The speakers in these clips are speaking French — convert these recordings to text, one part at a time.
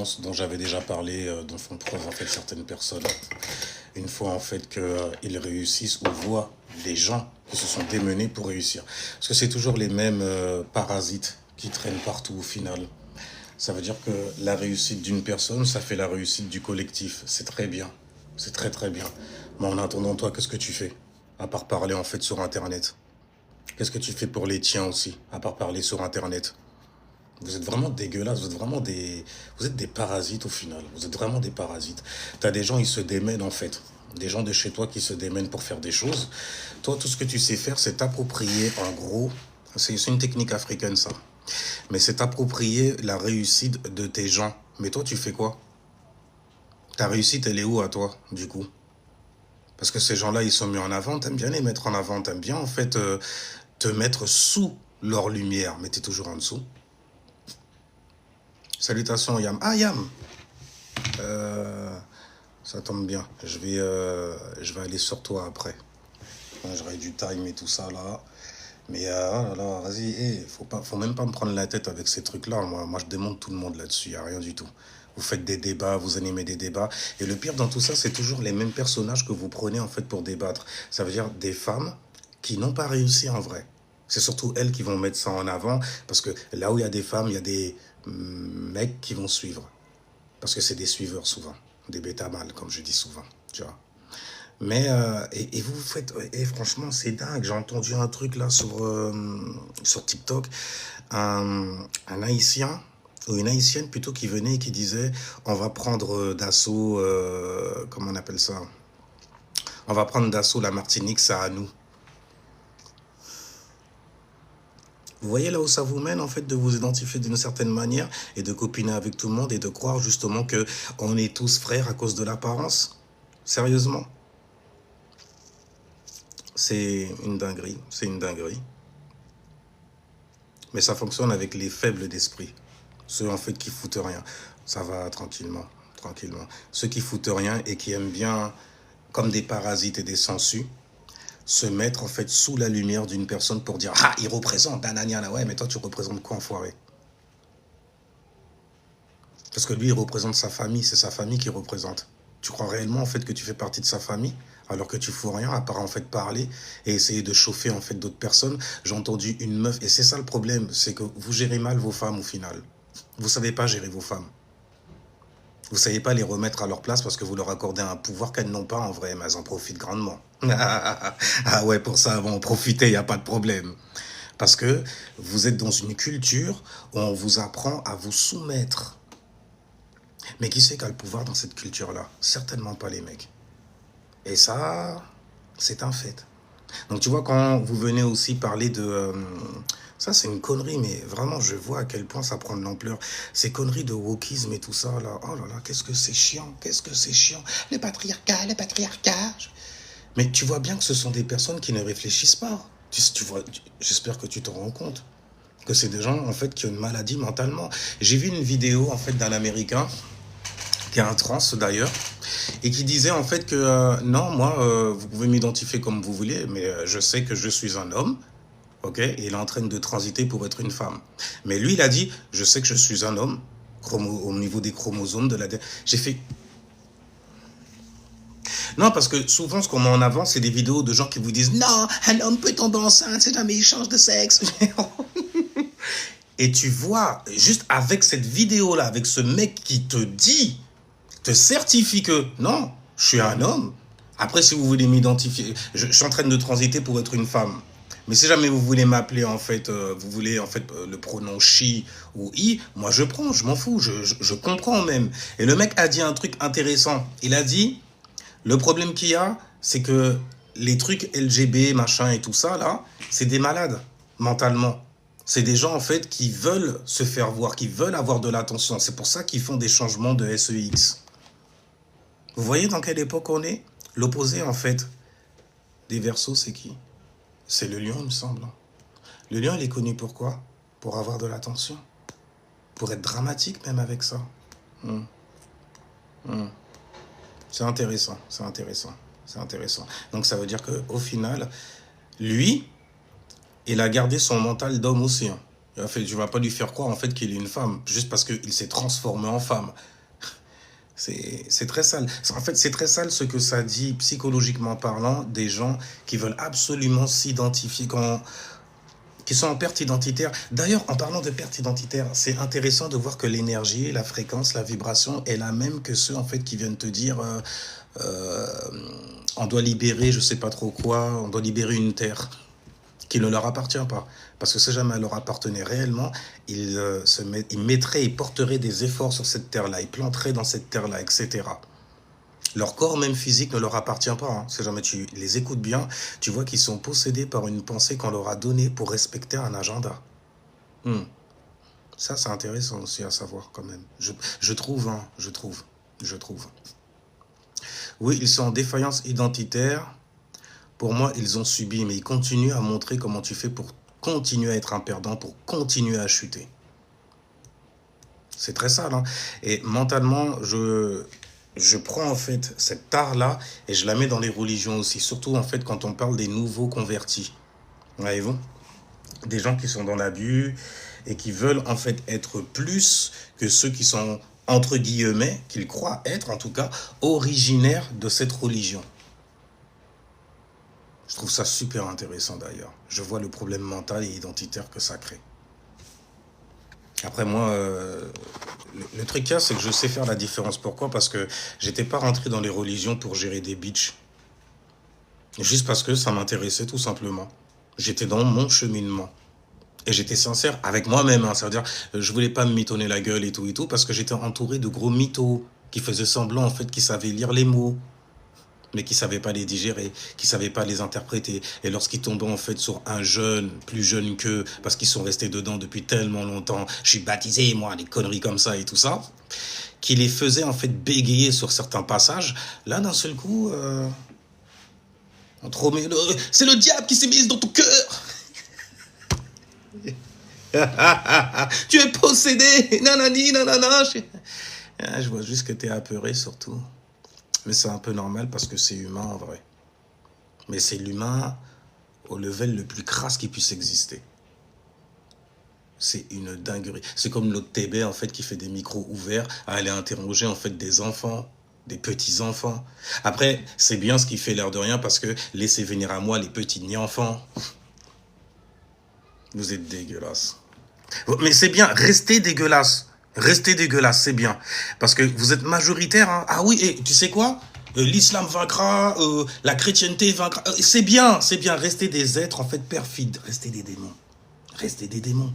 croyances dont j'avais déjà parlé, dont font preuve en fait certaines personnes. Une fois en fait qu'ils réussissent ou voient les gens qui se sont démenés pour réussir. Parce que c'est toujours les mêmes parasites qui traînent partout au final. Ça veut dire que la réussite d'une personne, ça fait la réussite du collectif. C'est très bien. C'est très très bien. Mais en attendant, toi, qu'est-ce que tu fais? À part parler en fait sur Internet. Qu'est-ce que tu fais pour les tiens aussi? À part parler sur Internet. Vous êtes vraiment dégueulasses, vous êtes vraiment des... Vous êtes des parasites au final. Vous êtes vraiment des parasites. T'as des gens, ils se démènent en fait. Des gens de chez toi qui se démènent pour faire des choses. Toi, tout ce que tu sais faire, c'est t'approprier en gros. C'est une technique africaine ça. Mais c'est t'approprier la réussite de tes gens. Mais toi, tu fais quoi? Ta réussite, elle est où à toi, du coup? Parce que ces gens-là, ils sont mis en avant. T'aimes bien les mettre en avant. T'aimes bien, en fait, te mettre sous leur lumière. Mais t'es toujours en dessous. Salutations, Yam. Ah, Yam! Euh, Ça tombe bien. Je vais aller sur toi après. J'aurai du time et tout ça, là. Mais oh là là, vas-y, faut même pas me prendre la tête avec ces trucs-là. Moi, je démonte tout le monde là-dessus, y a rien du tout. Vous faites des débats, vous animez des débats. Et le pire dans tout ça, c'est toujours les mêmes personnages que vous prenez en fait pour débattre. Ça veut dire des femmes qui n'ont pas réussi en vrai. C'est surtout elles qui vont mettre ça en avant. Parce que là où il y a des femmes, il y a des mecs qui vont suivre. Parce que c'est des suiveurs souvent. Des bêta mâles, comme je dis souvent. Tu vois. Mais, et vous faites, et franchement, c'est dingue. J'ai entendu un truc là sur TikTok, un Haïtien, ou une Haïtienne plutôt, qui venait et qui disait, on va prendre d'assaut, comment on appelle ça? On va prendre d'assaut la Martinique, ça à nous. Vous voyez là où ça vous mène en fait de vous identifier d'une certaine manière et de copiner avec tout le monde et de croire justement que on est tous frères à cause de l'apparence? Sérieusement? C'est une dinguerie, c'est une dinguerie. Mais ça fonctionne avec les faibles d'esprit. Ceux en fait qui foutent rien. Ça va tranquillement, tranquillement. Ceux qui foutent rien et qui aiment bien, comme des parasites et des sangsues, se mettre en fait sous la lumière d'une personne pour dire ah, il représente, nanana, ouais, mais toi tu représentes quoi, enfoiré? Parce que lui, il représente sa famille, c'est sa famille qu'il représente. Tu crois réellement en fait que tu fais partie de sa famille alors que tu fous rien à part en fait parler et essayer de chauffer en fait d'autres personnes. J'ai entendu une meuf et c'est ça le problème, c'est que vous gérez mal vos femmes au final. Vous savez pas gérer vos femmes. Vous savez pas les remettre à leur place parce que vous leur accordez un pouvoir qu'elles n'ont pas en vrai, mais elles en profitent grandement. Ah ouais, pour ça, bon, profitez, il n'y a pas de problème. Parce que vous êtes dans une culture où on vous apprend à vous soumettre. Mais qui c'est qui a le pouvoir dans cette culture-là? Certainement pas les mecs. Et ça, c'est un fait. Donc tu vois, quand vous venez aussi parler de... ça, c'est une connerie, mais vraiment, je vois à quel point ça prend de l'ampleur. Ces conneries de wokisme et tout ça, là. Oh là là, qu'est-ce que c'est chiant, qu'est-ce que c'est chiant. Le patriarcat, le patriarcat. Mais tu vois bien que ce sont des personnes qui ne réfléchissent pas. Tu vois, j'espère que tu te rends compte que c'est des gens, en fait, qui ont une maladie mentalement. J'ai vu une vidéo, en fait, d'un Américain, qui est un trans d'ailleurs, et qui disait en fait que non, moi, vous pouvez m'identifier comme vous voulez, mais je sais que je suis un homme, ok, et il est en train de transiter pour être une femme. Mais lui, il a dit, je sais que je suis un homme, au niveau des chromosomes de la... J'ai fait... Non, parce que souvent, ce qu'on met en avant, c'est des vidéos de gens qui vous disent, non, un homme peut tomber enceinte, c'est jamais il change de sexe. Et tu vois, juste avec cette vidéo-là, avec ce mec qui te dit, te certifie que non, je suis un homme. Après, si vous voulez m'identifier, je suis en train de transiter pour être une femme. Mais si jamais vous voulez m'appeler, en fait, vous voulez en fait le pronom she ou i, moi je prends, je m'en fous, je comprends même. Et le mec a dit un truc intéressant. Il a dit, le problème qu'il y a, c'est que les trucs LGB, machin et tout ça, là, c'est des malades, mentalement. C'est des gens, en fait, qui veulent se faire voir, qui veulent avoir de l'attention. C'est pour ça qu'ils font des changements de SEX. Vous voyez dans quelle époque on est? L'opposé, en fait, des Verseaux, c'est qui? C'est le lion, il me semble. Le lion, il est connu pour quoi? Pour avoir de l'attention. Pour être dramatique, même avec ça. Hum, hum. C'est intéressant, c'est intéressant, c'est intéressant. Donc ça veut dire qu'au final, lui, il a gardé son mental d'homme aussi. Hein. En fait, tu vas pas lui faire croire en fait qu'il est une femme, juste parce qu'il s'est transformé en femme. C'est très sale. En fait, c'est très sale ce que ça dit, psychologiquement parlant, des gens qui veulent absolument s'identifier, qui sont en perte identitaire. D'ailleurs, en parlant de perte identitaire, c'est intéressant de voir que l'énergie, la fréquence, la vibration est la même que ceux en fait qui viennent te dire euh, on doit libérer, je sais pas trop quoi, on doit libérer une terre qui ne leur appartient pas. Parce que si jamais elle leur appartenait réellement, ils mettraient, ils porteraient des efforts sur cette terre-là, ils planteraient dans cette terre-là, etc. Leur corps même physique ne leur appartient pas, hein. Si jamais tu les écoutes bien, tu vois qu'ils sont possédés par une pensée qu'on leur a donnée pour respecter un agenda. Hmm. Ça, c'est intéressant aussi à savoir quand même. Je trouve, hein, je trouve. Oui, ils sont en défaillance identitaire. Pour moi, ils ont subi, mais ils continuent à montrer comment tu fais pour continuer à être un perdant, pour continuer à chuter. C'est très sale, hein. Et mentalement, je prends en fait cette art-là et je la mets dans les religions aussi. Surtout en fait quand on parle des nouveaux convertis. Voyez-vous? Des gens qui sont dans l'abus et qui veulent en fait être plus que ceux qui sont, entre guillemets, qu'ils croient être en tout cas, originaires de cette religion. Je trouve ça super intéressant d'ailleurs. Je vois le problème mental et identitaire que ça crée. Après moi, le truc là, c'est que je sais faire la différence. Pourquoi? Parce que j'étais pas rentré dans les religions pour gérer des bitches. Juste parce que ça m'intéressait tout simplement. J'étais dans mon cheminement. Et j'étais sincère avec moi-même, hein. Ça veut dire, je voulais pas me mitonner la gueule et tout, parce que j'étais entouré de gros mythos qui faisaient semblant, en fait, qu'ils savaient lire les mots, mais qui savaient pas les digérer, qui savaient pas les interpréter. Et lorsqu'ils tombaient, en fait, sur un jeune, plus jeune qu'eux, parce qu'ils sont restés dedans depuis tellement longtemps, je suis baptisé, moi, des conneries comme ça et tout ça, qui les faisait, en fait, bégayer sur certains passages, là, d'un seul coup, c'est le diable qui s'est mis dans ton cœur. Tu es possédé, nanani, nanana. Je vois juste que t'es apeuré surtout. Mais c'est un peu normal parce que c'est humain en vrai. Mais c'est l'humain au level le plus crasse qui puisse exister. C'est une dinguerie. C'est comme l'autre TB en fait qui fait des micros ouverts à aller interroger en fait des enfants, des petits-enfants. Après, c'est bien ce qui fait l'air de rien parce que laissez venir à moi les petits ni-enfants. Vous êtes dégueulasses. Mais c'est bien, restez dégueulasse. Restez dégueulasse, c'est bien. Parce que vous êtes majoritaire, hein. Ah oui, et tu sais quoi? L'islam vaincra, la chrétienté vaincra. C'est bien, c'est bien. Restez des êtres, en fait, perfides. Restez des démons. Restez des démons.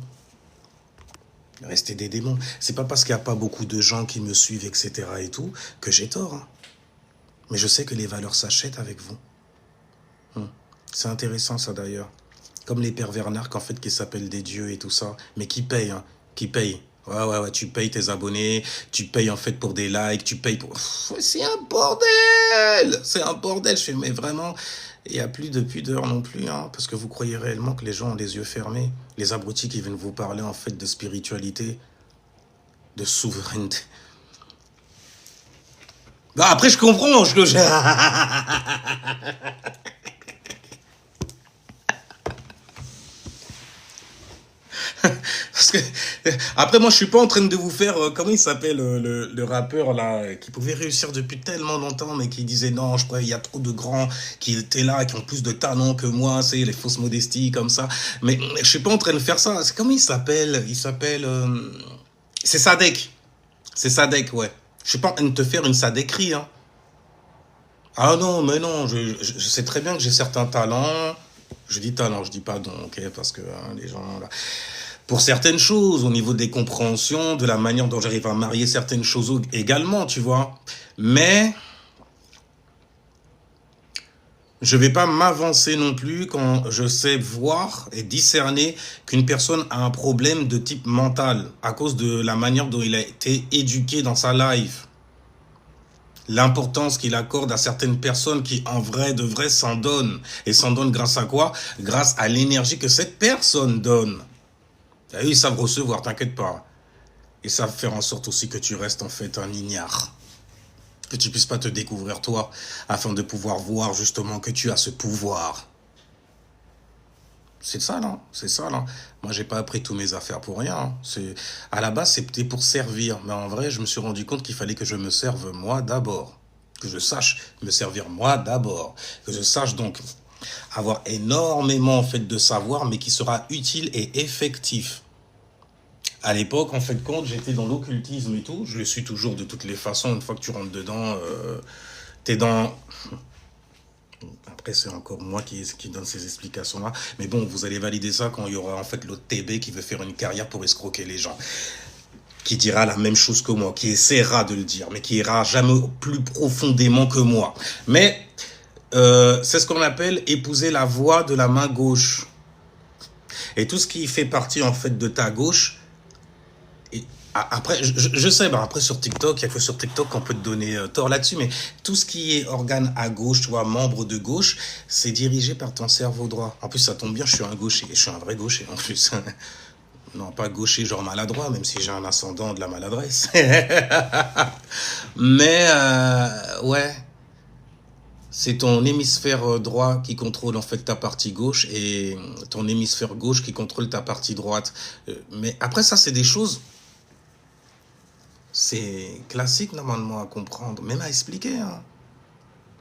Restez des démons. C'est pas parce qu'il n'y a pas beaucoup de gens qui me suivent, etc. et tout, que j'ai tort, hein. Mais je sais que les valeurs s'achètent avec vous. C'est intéressant, ça, d'ailleurs. Comme les pervers narcs, en fait, qui s'appellent des dieux et tout ça, mais qui payent, hein, qui payent. Ouais, tu payes tes abonnés, tu payes en fait pour des likes, tu payes pour... C'est un bordel! C'est un bordel, je fais, mais vraiment, il n'y a plus de pudeur non plus, hein, parce que vous croyez réellement que les gens ont les yeux fermés. Les abrutis qui viennent vous parler en fait de spiritualité, de souveraineté. Bah, après, je comprends, Parce que, après, moi, je suis pas en train de vous faire, comment il s'appelle, le rappeur, là, qui pouvait réussir depuis tellement longtemps, mais qui disait, non, je crois, il y a trop de grands qui étaient là, qui ont plus de talent que moi, c'est les fausses modesties, comme ça. Mais je suis pas en train de faire ça. Comment il s'appelle? C'est Sadek. C'est Sadek, ouais. Je suis pas en train de te faire une Sadekrie, hein. Ah non, mais non, je sais très bien que j'ai certains talents. Je dis talent, je dis pas don, ok, parce que hein, les gens, là, pour certaines choses, au niveau des compréhensions, de la manière dont j'arrive à marier certaines choses également, tu vois. Mais je vais pas m'avancer non plus quand je sais voir et discerner qu'une personne a un problème de type mental à cause de la manière dont il a été éduqué dans sa life. L'importance qu'il accorde à certaines personnes qui, en vrai, de vrai, s'en donnent. Et s'en donnent grâce à quoi? Grâce à l'énergie que cette personne donne. Et eux, ils savent recevoir, t'inquiète pas. Ils savent faire en sorte aussi que tu restes en fait un ignare. Que tu puisses pas te découvrir toi, afin de pouvoir voir justement que tu as ce pouvoir. C'est ça, là. C'est ça, là. Moi, j'ai pas appris tous mes affaires pour rien, hein. À la base, c'était pour servir. Mais en vrai, je me suis rendu compte qu'il fallait que je me serve moi d'abord. Que je sache me servir moi d'abord. Que je sache donc avoir énormément, en fait, de savoir, mais qui sera utile et effectif. À l'époque, en fait, quand j'étais dans l'occultisme et tout, je le suis toujours de toutes les façons. Une fois que tu rentres dedans, t'es dans. Après, c'est encore moi qui donne ces explications-là. Mais bon, vous allez valider ça quand il y aura en fait l'autre TB qui veut faire une carrière pour escroquer les gens. Qui dira la même chose que moi, qui essaiera de le dire, mais qui ira jamais plus profondément que moi. Mais c'est ce qu'on appelle épouser la voie de la main gauche. Et tout ce qui fait partie en fait de ta gauche. Et après, je sais, bah après sur TikTok, il n'y a que sur TikTok qu'on peut te donner tort là-dessus, mais tout ce qui est organe à gauche, tu vois, membre de gauche, c'est dirigé par ton cerveau droit. En plus, ça tombe bien, je suis un gaucher, je suis un vrai gaucher en plus. Non, pas gaucher genre maladroit, même si j'ai un ascendant de la maladresse. Mais, ouais, c'est ton hémisphère droit qui contrôle en fait ta partie gauche et ton hémisphère gauche qui contrôle ta partie droite. Mais après, ça, c'est des choses. C'est classique normalement à comprendre, même à expliquer, hein.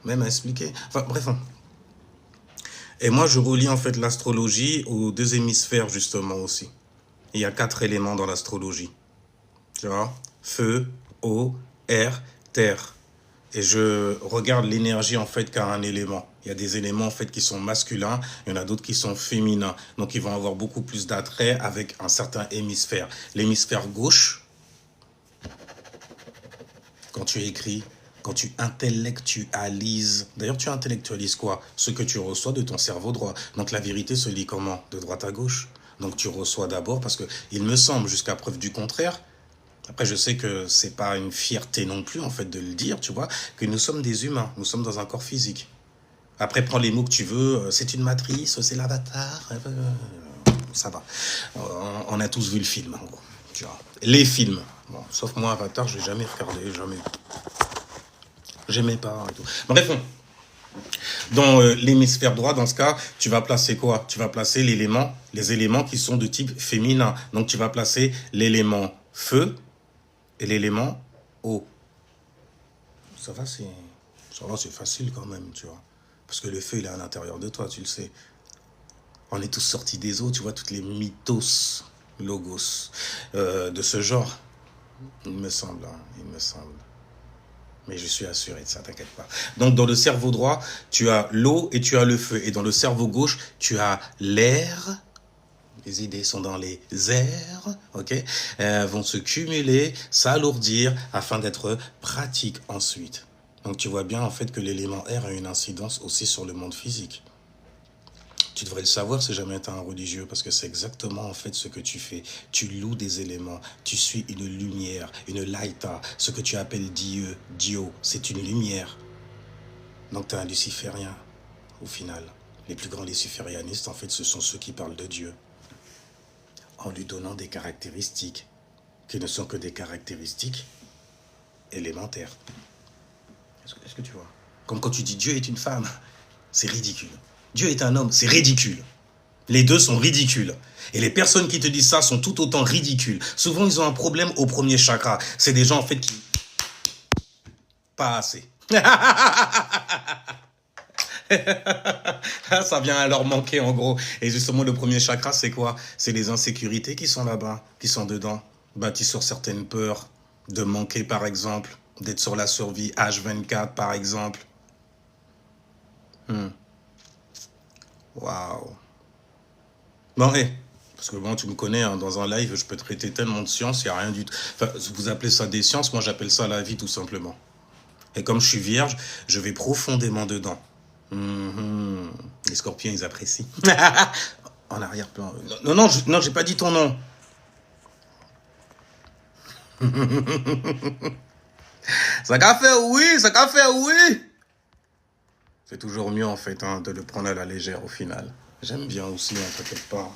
Même à expliquer. Enfin bref, hein. Et moi je relie en fait l'astrologie aux deux hémisphères justement aussi. Il y a 4 éléments dans l'astrologie. Tu vois? Feu, eau, air, terre. Et je regarde l'énergie en fait qu'a un élément. Il y a des éléments en fait qui sont masculins, il y en a d'autres qui sont féminins. Donc ils vont avoir beaucoup plus d'attrait avec un certain hémisphère. L'hémisphère gauche, quand tu écris, quand tu intellectualises. D'ailleurs, tu intellectualises quoi? Ce que tu reçois de ton cerveau droit. Donc la vérité se lit comment? De droite à gauche. Donc tu reçois d'abord parce que il me semble, jusqu'à preuve du contraire, après je sais que c'est pas une fierté non plus en fait de le dire, tu vois, que nous sommes des humains, nous sommes dans un corps physique. Après prends les mots que tu veux, c'est une matrice, c'est l'avatar, ça va. On a tous vu le film en gros, tu vois. Les films. Bon, sauf moi, Avatar, je n'ai jamais regardé, jamais. J'aimais pas et tout. Bref, dans l'hémisphère droit, dans ce cas, tu vas placer quoi? Tu vas placer les éléments qui sont de type féminin. Donc tu vas placer l'élément feu et l'élément eau. Ça va, c'est facile quand même, tu vois. Parce que le feu, il est à l'intérieur de toi, tu le sais. On est tous sortis des eaux, tu vois, toutes les mythos, logos de ce genre. Il me semble, hein, il me semble. Mais je suis assuré de ça, t'inquiète pas. Donc, dans le cerveau droit, tu as l'eau et tu as le feu. Et dans le cerveau gauche, tu as l'air. Les idées sont dans les airs, ok? Vont se cumuler, s'alourdir afin d'être pratiques ensuite. Donc, tu vois bien en fait que l'élément air a une incidence aussi sur le monde physique. Tu devrais le savoir si jamais tu es un religieux, parce que c'est exactement en fait ce que tu fais. Tu loues des éléments, tu suis une lumière, une laïta, ce que tu appelles Dieu, Dio, c'est une lumière. Donc tu es un luciférien, au final. Les plus grands luciférianistes, en fait, ce sont ceux qui parlent de Dieu, en lui donnant des caractéristiques, qui ne sont que des caractéristiques élémentaires. Est-ce que tu vois? Comme quand tu dis Dieu est une femme, c'est ridicule. Dieu est un homme, c'est ridicule. Les deux sont ridicules. Et les personnes qui te disent ça sont tout autant ridicules. Souvent, ils ont un problème au premier chakra. C'est des gens, en fait, qui... Pas assez. Ça vient à leur manquer, en gros. Et justement, le premier chakra, c'est quoi? C'est les insécurités qui sont là-bas, qui sont dedans, bâties sur certaines peurs, de manquer, par exemple, d'être sur la survie H24, par exemple. Waouh. Bon, parce que bon, tu me connais, hein, dans un live, je peux traiter tellement de sciences, il n'y a rien du tout. Enfin, vous appelez ça des sciences, moi j'appelle ça la vie tout simplement. Et comme je suis vierge, je vais profondément dedans. Les scorpions, ils apprécient. En arrière-plan. Non, non, non, j'ai pas dit ton nom. Ça qu'a fait oui, ça qu'a fait oui. C'est toujours mieux en fait, hein, de le prendre à la légère au final. J'aime bien aussi, hein, t'inquiète pas.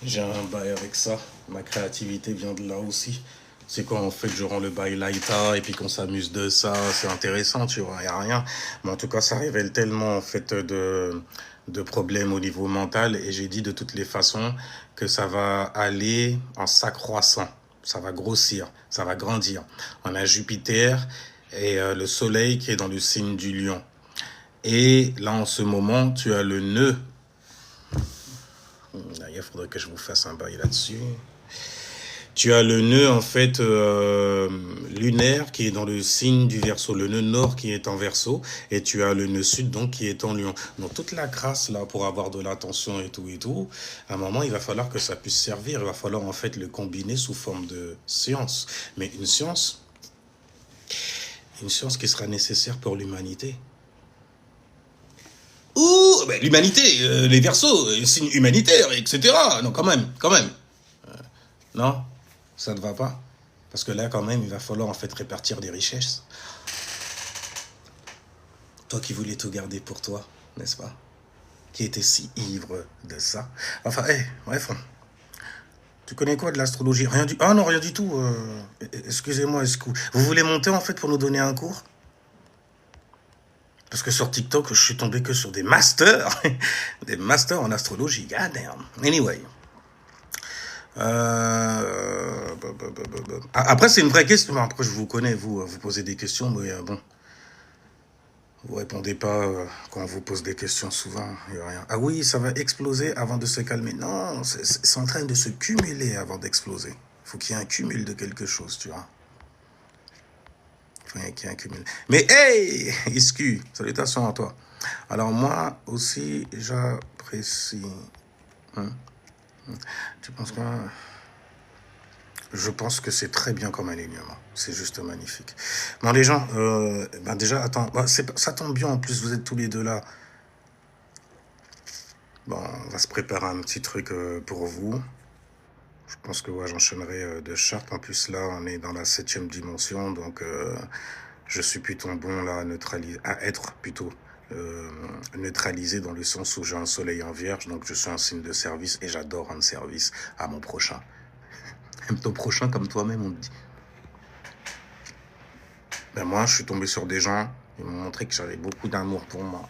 J'ai un bail avec ça. Ma créativité vient de là aussi. C'est quand en fait je rends le bail laïta et puis qu'on s'amuse de ça, c'est intéressant, tu vois, y a rien. Mais en tout cas, ça révèle tellement en fait de problèmes au niveau mental et j'ai dit de toutes les façons que ça va aller en s'accroissant, ça va grossir, ça va grandir. On a Jupiter et le Soleil qui est dans le signe du Lion. Et là, en ce moment, tu as le nœud. D'ailleurs, il faudrait que je vous fasse un bail là-dessus. Tu as le nœud, en fait, lunaire qui est dans le signe du Verseau. Le nœud nord qui est en Verseau. Et tu as le nœud sud, donc, qui est en Lion. Donc, toute la grâce, là, pour avoir de l'attention et tout, à un moment, il va falloir que ça puisse servir. Il va falloir, en fait, le combiner sous forme de science. Mais une science qui sera nécessaire pour l'humanité. Ouh, ben, l'humanité, les Verseaux, signes humanitaires, etc. Non, quand même. Non, ça ne va pas. Parce que là, quand même, il va falloir en fait répartir des richesses. Toi qui voulais tout garder pour toi, n'est-ce pas? Qui était si ivre de ça. Enfin, bref. Tu connais quoi de l'astrologie? Rien du... Ah non, rien du tout. Excusez-moi, vous voulez monter en fait pour nous donner un cours? Parce que sur TikTok, je suis tombé que sur des masters. Des masters en astrologie. God damn. Anyway. Après, c'est une vraie question. Après, je vous connais, vous posez des questions, mais bon. Vous répondez pas quand on vous pose des questions souvent. Il y a rien. Ah oui, ça va exploser avant de se calmer. Non, c'est en train de se cumuler avant d'exploser. Il faut qu'il y ait un cumul de quelque chose, tu vois. Qui accumule. Mais hey, Iscu, salutations à toi. Alors moi aussi, j'apprécie. Tu penses quoi? Je pense que c'est très bien comme alignement. C'est juste magnifique. Bon, les gens, déjà, attends, ça tombe bien, en plus, vous êtes tous les deux là. Bon, on va se préparer un petit truc pour vous. Je pense que ouais, j'enchaînerai de chartes. En plus, là, on est dans la 7e dimension, donc je suis plutôt bon là à être plutôt neutralisé dans le sens où j'ai un soleil en vierge, donc je suis un signe de service et j'adore rendre service à mon prochain. Aime ton prochain comme toi-même, on te dit. Ben moi, je suis tombé sur des gens, ils m'ont montré que j'avais beaucoup d'amour pour moi.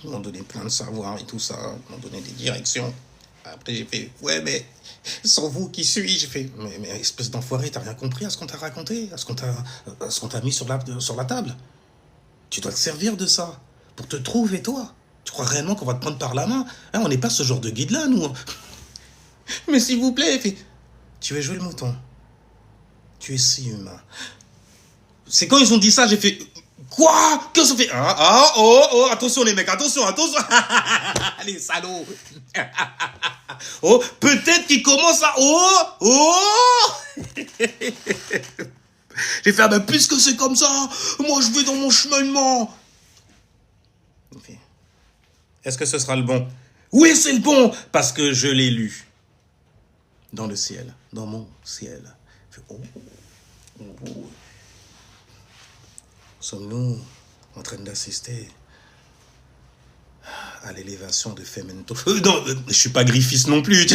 Ils m'ont donné plein de savoir et tout ça, ils m'ont donné des directions. Après, j'ai fait, ouais, mais sans vous, qui suis-je? J'ai fait, mais espèce d'enfoiré, t'as rien compris à ce qu'on t'a raconté, à ce qu'on t'a mis sur la table. Tu dois te servir de ça pour te trouver, toi. Tu crois réellement qu'on va te prendre par la main? Hein, on n'est pas ce genre de guide-là, nous. Mais s'il vous plaît, fait, tu veux jouer le mouton? Tu es si humain. C'est quand ils ont dit ça, j'ai fait... Quoi? Qu'est-ce qu'on fait? Attention les mecs, attention. Les salauds. Oh, peut-être qu'ils commencent à... J'ai fait, puisque c'est comme ça, moi je vais dans mon cheminement. Est-ce que ce sera le bon? Oui, c'est le bon, parce que je l'ai lu. Dans le ciel, dans mon ciel. Sommes-nous en train d'assister à l'élévation de Femento? Non, je suis pas Griffiths non plus.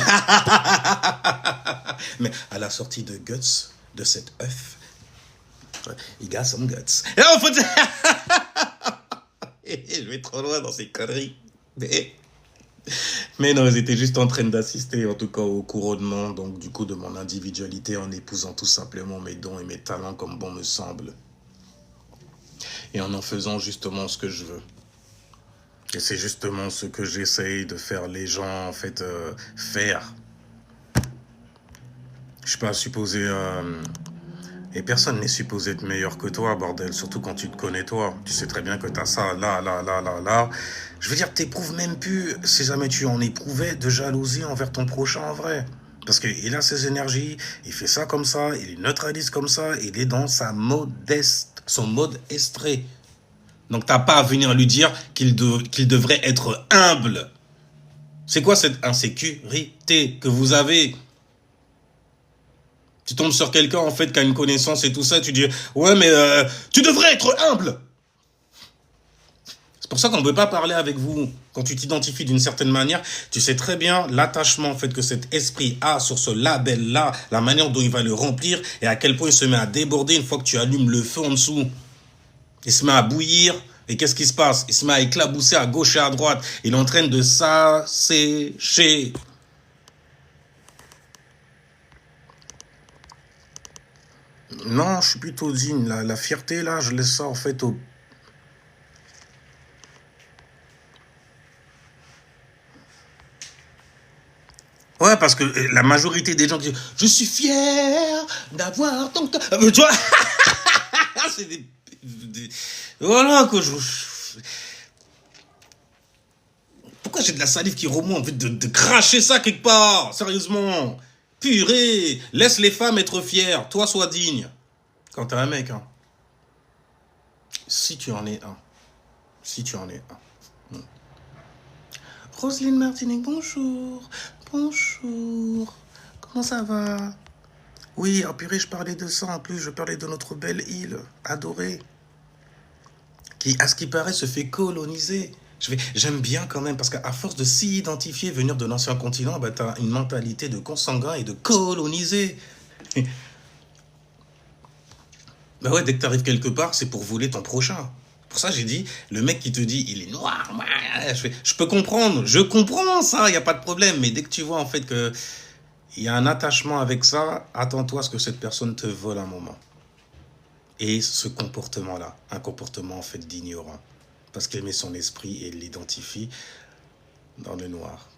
Mais à la sortie de Guts, de cet œuf, il got some guts. Je vais trop loin dans ces conneries. Mais non, ils étaient juste en train d'assister, en tout cas, au couronnement, donc du coup, de mon individualité, en épousant tout simplement mes dons et mes talents comme bon me semble. Et en faisant justement ce que je veux. Et c'est justement ce que j'essaye de faire les gens, en fait, faire. Je suis pas supposé... Et personne n'est supposé être meilleur que toi, bordel. Surtout quand tu te connais, toi. Tu sais très bien que t'as ça, là. Je veux dire, t'éprouves même plus, si jamais tu en éprouvais, de jalousie envers ton prochain, en vrai. Parce qu'il a ses énergies, il fait ça comme ça, il neutralise comme ça, il est dans son mode estré. Donc t'as pas à venir lui dire qu'il devrait être humble. C'est quoi cette insécurité que vous avez? Tu tombes sur quelqu'un, en fait, qui a une connaissance et tout ça, tu dis, ouais, mais tu devrais être humble. C'est pour ça qu'on ne peut pas parler avec vous. Quand tu t'identifies d'une certaine manière, tu sais très bien l'attachement, en fait, que cet esprit a sur ce label-là, la manière dont il va le remplir et à quel point il se met à déborder une fois que tu allumes le feu en dessous. Il se met à bouillir Et qu'est-ce qui se passe? Il se met à éclabousser à gauche et à droite. Il est en train de s'assécher. Non, je suis plutôt digne. La fierté, là, je laisse ça, en fait, au... Ouais, parce que la majorité des gens qui disent « Je suis fier d'avoir ton cœur. » Tu vois, c'est Voilà, quoi. Pourquoi j'ai de la salive qui remonte? Envie de cracher ça quelque part. Sérieusement. Purée. Laisse les femmes être fières. Toi, sois digne. Quand t'es un mec, hein. Si tu en es un. Si tu en es un. Roselyne Martinique, bonjour. Bonjour. Comment ça va? Oui, oh purée, je parlais de ça. En plus, je parlais de notre belle île adorée, qui, à ce qui paraît, se fait coloniser. J'aime bien quand même, parce qu'à force de s'y identifier, venir de l'ancien continent, bah, t'as une mentalité de consanguin et de coloniser. Bah ouais, dès que t'arrives quelque part, c'est pour voler ton prochain. Pour ça, j'ai dit, le mec qui te dit, il est noir, je peux comprendre, je comprends ça, il n'y a pas de problème, mais dès que tu vois en fait que il y a un attachement avec ça, attends-toi à ce que cette personne te vole un moment. Et ce comportement-là, un comportement en fait d'ignorant, parce qu'elle met son esprit et l'identifie dans le noir.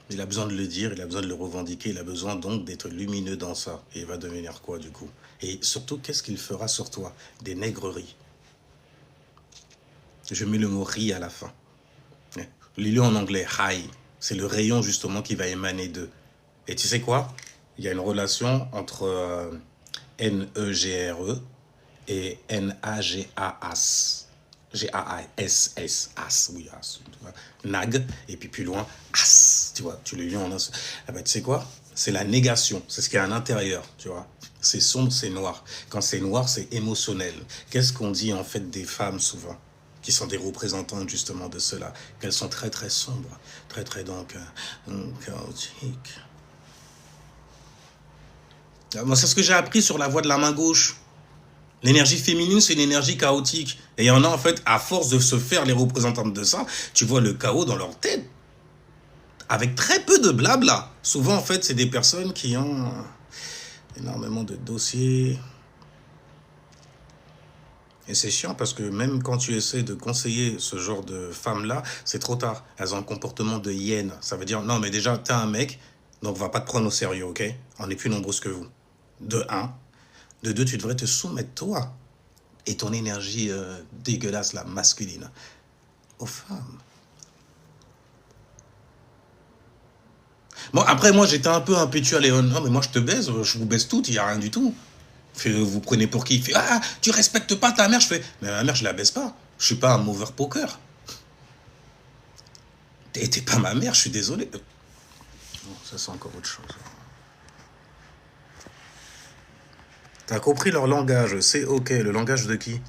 Il a besoin de le dire, il a besoin de le revendiquer, il a besoin donc d'être lumineux dans ça. Et il va devenir quoi du coup? Et surtout, qu'est-ce qu'il fera sur toi? Des nègreries. Je mets le mot riz à la fin. Lis-le en anglais, high. C'est le rayon justement qui va émaner d'eux. Et tu sais quoi? Il y a une relation entre N-E-G-R-E et N-A-G-A-S. G-A-S-S, as, oui, as, tu vois. Nag, et puis plus loin, as, tu vois, tu le lis en as. Ah ben, tu sais quoi? C'est la négation, c'est ce qu'il y a à l'intérieur, tu vois. C'est sombre, c'est noir. Quand c'est noir, c'est émotionnel. Qu'est-ce qu'on dit en fait des femmes souvent, qui sont des représentantes justement de cela? Qu'elles sont très très sombres, très très donc chaotiques. Moi, c'est ce que j'ai appris sur la voie de la main gauche. L'énergie féminine, c'est une énergie chaotique. Et il y en a, en fait, à force de se faire les représentantes de ça, tu vois le chaos dans leur tête. Avec très peu de blabla. Souvent, en fait, c'est des personnes qui ont énormément de dossiers. Et c'est chiant parce que même quand tu essaies de conseiller ce genre de femmes-là, c'est trop tard. Elles ont un comportement de hyène. Ça veut dire, non, mais déjà, t'es un mec, donc on va pas te prendre au sérieux, ok? On est plus nombreux que vous. De un. De deux, tu devrais te soumettre, toi, et ton énergie dégueulasse, la masculine, aux femmes. Bon, après, moi, j'étais un peu impétueux à Léon. Non, mais moi, je te baise, je vous baise toutes, il n'y a rien du tout. Vous prenez pour qui? Il fait, ah, tu respectes pas ta mère. Je fais, mais ma mère, je la baise pas. Je suis pas un mover poker. T'es pas ma mère, je suis désolé. Bon, ça, c'est encore autre chose. T'as compris leur langage, c'est ok, le langage de qui?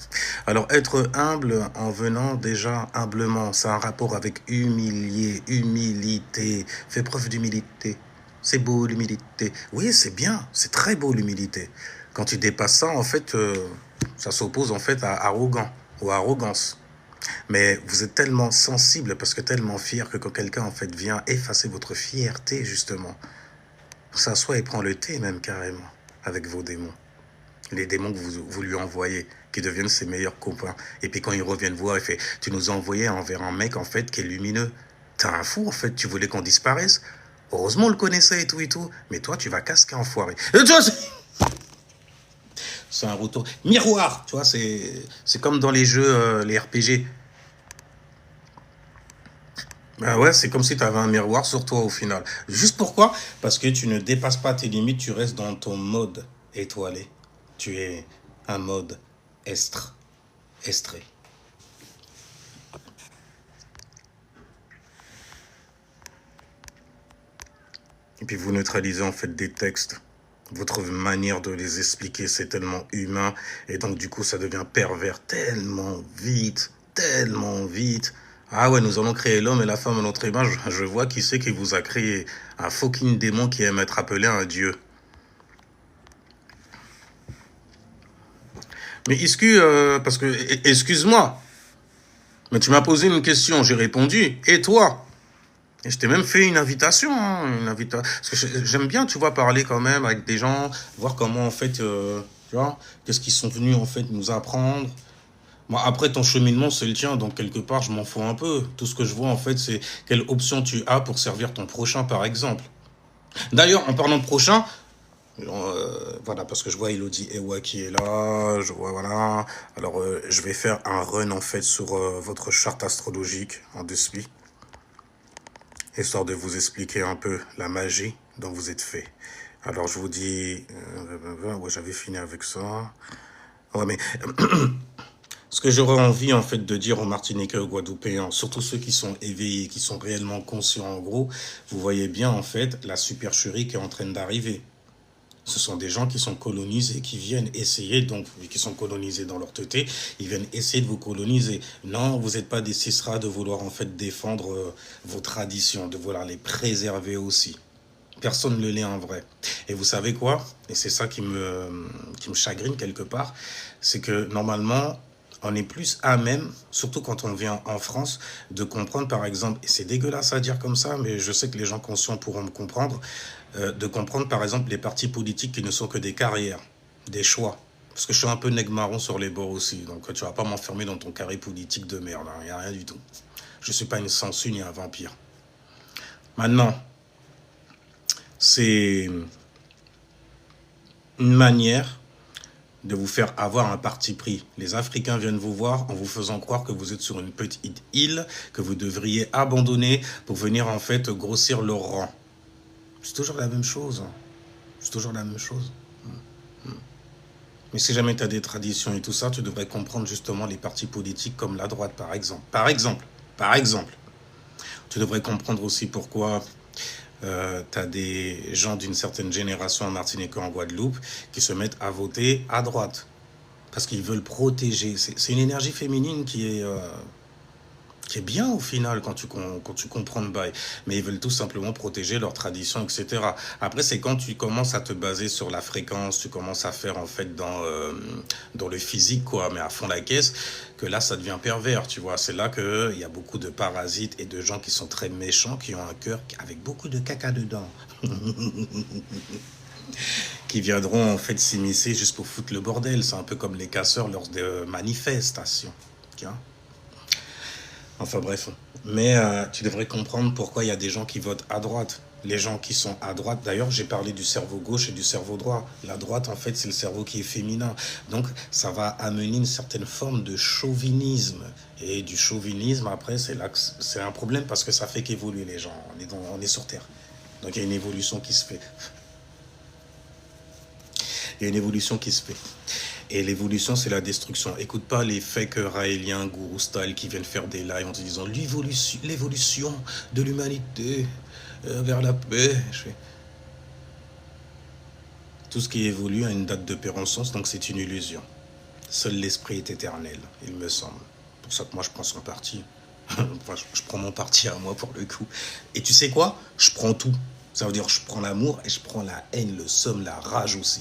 Alors être humble en venant déjà humblement, ça a un rapport avec humilier, humilité, fais preuve d'humilité. C'est beau l'humilité. Oui, c'est bien, c'est très beau l'humilité. Quand tu dépasses ça, en fait, ça s'oppose en fait à arrogant ou à arrogance. Mais vous êtes tellement sensible parce que tellement fier que quand quelqu'un en fait vient effacer votre fierté justement, s'assoit et prend le thé même carrément avec vos démons. Les démons que vous lui envoyez, qui deviennent ses meilleurs copains. Et puis quand ils reviennent voir, il fait, tu nous as envoyé envers un mec, en fait, qui est lumineux. T'es un fou, en fait, tu voulais qu'on disparaisse. Heureusement, on le connaissait et tout, mais toi, tu vas casquer enfoiré. Et tu vois, c'est un retour. Miroir, tu vois, c'est comme dans les jeux, les RPG. Ben ouais, c'est comme si tu avais un miroir sur toi au final. Juste pourquoi? Parce que tu ne dépasses pas tes limites, tu restes dans ton mode étoilé. Tu es un mode estré. Et puis vous neutralisez en fait des textes. Votre manière de les expliquer, c'est tellement humain. Et donc du coup, ça devient pervers tellement vite, tellement vite. Ah ouais, nous allons créer l'homme et la femme à notre image. Je vois qui c'est qui vous a créé. Un fucking démon qui aime être appelé un dieu. Mais parce que, excuse-moi, mais tu m'as posé une question, j'ai répondu. Et toi? Et je t'ai même fait une invitation, hein, parce que j'aime bien, tu vois, parler quand même avec des gens, voir comment, en fait, tu vois, qu'est-ce qu'ils sont venus, en fait, nous apprendre. Moi, après, ton cheminement, c'est le tien, donc quelque part, je m'en fous un peu. Tout ce que je vois, en fait, c'est quelle option tu as pour servir ton prochain, par exemple. D'ailleurs, en parlant de prochain, voilà, parce que je vois Elodie Ewa qui est là, je vois, voilà. Alors, je vais faire un run, en fait, sur votre charte astrologique en dessus, histoire de vous expliquer un peu la magie dont vous êtes fait. Alors, je vous dis... ouais, j'avais fini avec ça. Ouais, mais... ce que j'aurais envie, en fait, de dire aux Martiniquais, aux Guadeloupéens, surtout ceux qui sont éveillés, qui sont réellement conscients, en gros, vous voyez bien, en fait, la supercherie qui est en train d'arriver. Ce sont des gens qui sont colonisés, qui viennent essayer, donc, qui sont colonisés dans leur teuté, ils viennent essayer de vous coloniser. Non, vous n'êtes pas des cisras de vouloir, en fait, défendre vos traditions, de vouloir les préserver aussi. Personne ne l'est en vrai. Et vous savez quoi? Et c'est ça qui me chagrine quelque part, c'est que normalement, on est plus à même, surtout quand on vient en France, de comprendre par exemple, et c'est dégueulasse à dire comme ça, mais je sais que les gens conscients pourront me comprendre, de comprendre par exemple les partis politiques qui ne sont que des carrières, des choix. Parce que je suis un peu nègre marron sur les bords aussi, donc tu vas pas m'enfermer dans ton carré politique de merde, il n'y a rien du tout. Je suis pas une sangsue ni un vampire. Maintenant, c'est une manière de vous faire avoir un parti pris. Les Africains viennent vous voir en vous faisant croire que vous êtes sur une petite île, que vous devriez abandonner pour venir en fait grossir leur rang. C'est toujours la même chose. C'est toujours la même chose. Mais si jamais tu as des traditions et tout ça, tu devrais comprendre justement les partis politiques comme la droite, par exemple. Par exemple. Tu devrais comprendre aussi pourquoi tu as des gens d'une certaine génération en Martinique et en Guadeloupe qui se mettent à voter à droite. Parce qu'ils veulent protéger. C'est une énergie féminine qui est bien au final quand tu comprends le bail. Mais ils veulent tout simplement protéger leurs traditions, etc. Après, c'est quand tu commences à te baser sur la fréquence, tu commences à faire en fait dans le physique, quoi, mais à fond la caisse, que là, ça devient pervers, tu vois. C'est là qu'il y a beaucoup de parasites et de gens qui sont très méchants, qui ont un cœur avec beaucoup de caca dedans. Qui viendront en fait s'immiscer juste pour foutre le bordel. C'est un peu comme les casseurs lors de manifestations. Tu vois. Enfin bref. Mais tu devrais comprendre pourquoi il y a des gens qui votent à droite. Les gens qui sont à droite, d'ailleurs, j'ai parlé du cerveau gauche et du cerveau droit. La droite, en fait, c'est le cerveau qui est féminin. Donc, ça va amener une certaine forme de chauvinisme. Et du chauvinisme, après, c'est un problème parce que ça fait qu'évoluer les gens. On est sur Terre. Donc, il y a une évolution qui se fait. Il y a une évolution qui se fait. Et l'évolution, c'est la destruction. Écoute pas les fake raéliens, gourou style qui viennent faire des lives en te disant l'évolution de l'humanité vers la paix. Tout ce qui évolue a une date de péremption, donc c'est une illusion. Seul l'esprit est éternel, il me semble. C'est pour ça que moi, je prends son parti. Enfin, je prends mon parti à moi pour le coup. Et tu sais quoi? Je prends tout. Ça veut dire je prends l'amour et je prends la haine, le somme, la rage aussi.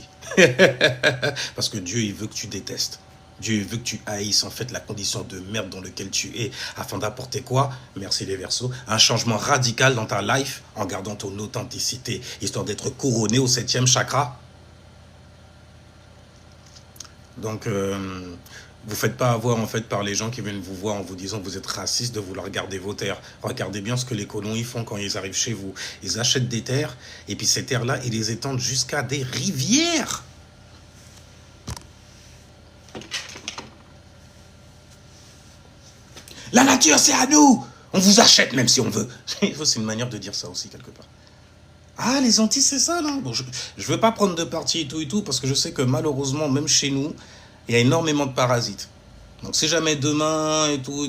Parce que Dieu, il veut que tu détestes. Dieu il veut que tu haïsses en fait la condition de merde dans laquelle tu es afin d'apporter quoi? Merci les Verseaux. Un changement radical dans ta life en gardant ton authenticité, histoire d'être couronné au 7e chakra. Donc, vous faites pas avoir en fait par les gens qui viennent vous voir en vous disant que vous êtes raciste de vouloir garder vos terres. Regardez bien ce que les colons y font quand ils arrivent chez vous. Ils achètent des terres et puis ces terres-là, ils les étendent jusqu'à des rivières. La nature, c'est à nous. On vous achète même si on veut. C'est une manière de dire ça aussi quelque part. Ah, les Antilles, c'est ça, là. Bon, je veux pas prendre de parti et tout, parce que je sais que malheureusement, même chez nous, il y a énormément de parasites. Donc, si jamais demain et tout,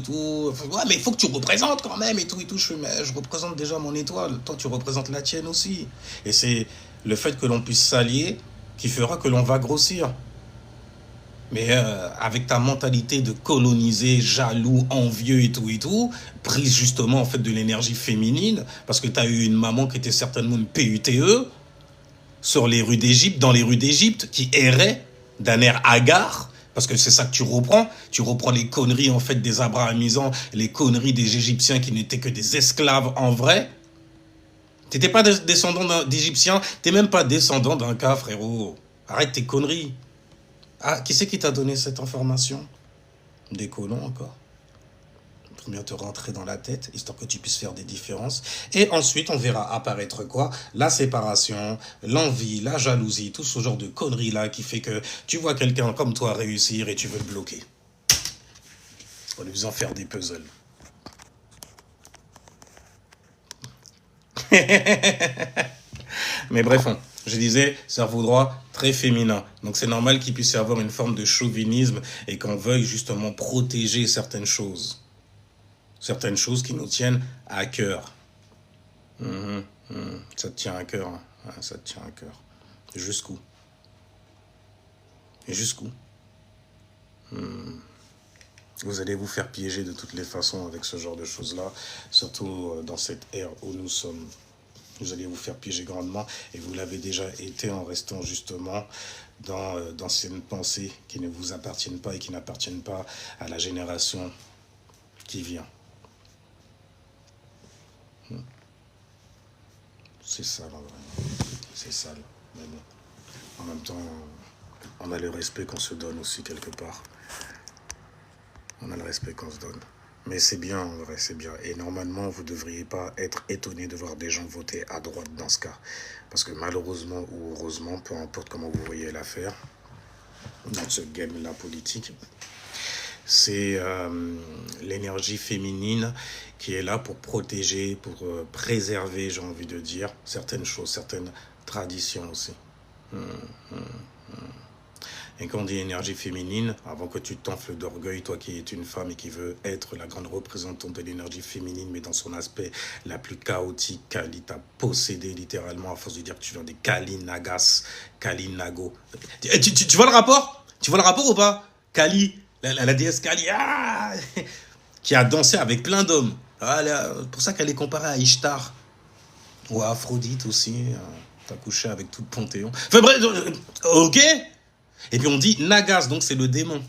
ouais, mais il faut que tu représentes quand même et tout. Je fais, mais je représente déjà mon étoile. Toi, tu représentes la tienne aussi. Et c'est le fait que l'on puisse s'allier qui fera que l'on va grossir. Mais avec ta mentalité de coloniser, jaloux, envieux et tout, prise justement en fait de l'énergie féminine, parce que tu as eu une maman qui était certainement une PUTE, sur les rues d'Égypte, dans les rues d'Égypte, qui errait d'un air hagard, Parce que c'est ça que tu reprends les conneries en fait des abrahamisants, les conneries des Égyptiens qui n'étaient que des esclaves en vrai. T'étais pas descendant d'Égyptiens, t'es même pas descendant d'un cas, frérot. Arrête tes conneries. Ah, qui c'est qui t'a donné cette information? Des colons encore. Pour bien te rentrer dans la tête, histoire que tu puisses faire des différences. Et ensuite, on verra apparaître quoi? La séparation, l'envie, la jalousie, tout ce genre de conneries-là qui fait que tu vois quelqu'un comme toi réussir et tu veux le bloquer. En lui faisant faire des puzzles. Mais bref, je disais, cerveau droit, très féminin. Donc c'est normal qu'il puisse y avoir une forme de chauvinisme et qu'on veuille justement protéger certaines choses. Certaines choses qui nous tiennent à cœur. Ça te tient à cœur. Hein. Ah, ça te tient à cœur. Jusqu'où? Et jusqu'où? Vous allez vous faire piéger de toutes les façons avec ce genre de choses-là, surtout dans cette ère où nous sommes. Vous allez vous faire piéger grandement, et vous l'avez déjà été en restant justement dans d'anciennes pensées qui ne vous appartiennent pas et qui n'appartiennent pas à la génération qui vient. C'est sale, en vrai. C'est sale. Mais bon, en même temps, on a le respect qu'on se donne aussi quelque part. On a le respect qu'on se donne. Mais c'est bien, en vrai, c'est bien. Et normalement, vous ne devriez pas être étonné de voir des gens voter à droite dans ce cas. Parce que malheureusement ou heureusement, peu importe comment vous voyez l'affaire, dans ce game-là politique, c'est l'énergie féminine qui est là pour protéger, pour préserver, j'ai envie de dire, certaines choses, certaines traditions aussi. Et quand on dit énergie féminine, avant que tu t'enfles d'orgueil, toi qui es une femme et qui veux être la grande représentante de l'énergie féminine, mais dans son aspect la plus chaotique, Kali t'a possédé littéralement à force de dire que tu viens des Kali Nagas, Kali Nago. Tu vois le rapport? Tu vois le rapport ou pas? Kali, la déesse Kali, qui a dansé avec plein d'hommes. C'est pour ça qu'elle est comparée à Ishtar. Ou à Aphrodite aussi. T'as couché avec tout le Panthéon. Enfin bref, ok. Et puis on dit Nagas, donc c'est le démon.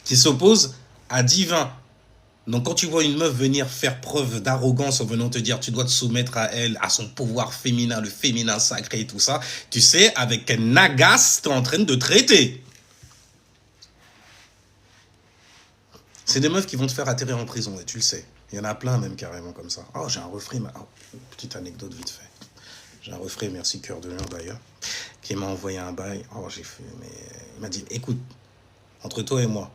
Qui s'oppose à divin. Donc quand tu vois une meuf venir faire preuve d'arrogance en venant te dire tu dois te soumettre à elle, à son pouvoir féminin, le féminin sacré et tout ça, tu sais avec quel Nagas t'es en train de traiter. C'est des meufs qui vont te faire atterrir en prison, et tu le sais. Il y en a plein même carrément comme ça. Oh, j'ai un refrain, petite anecdote vite fait. J'ai un refrain, merci Cœur de Lion d'ailleurs, qui m'a envoyé un bail. Oh, j'ai fait, mais il m'a dit, écoute, entre toi et moi,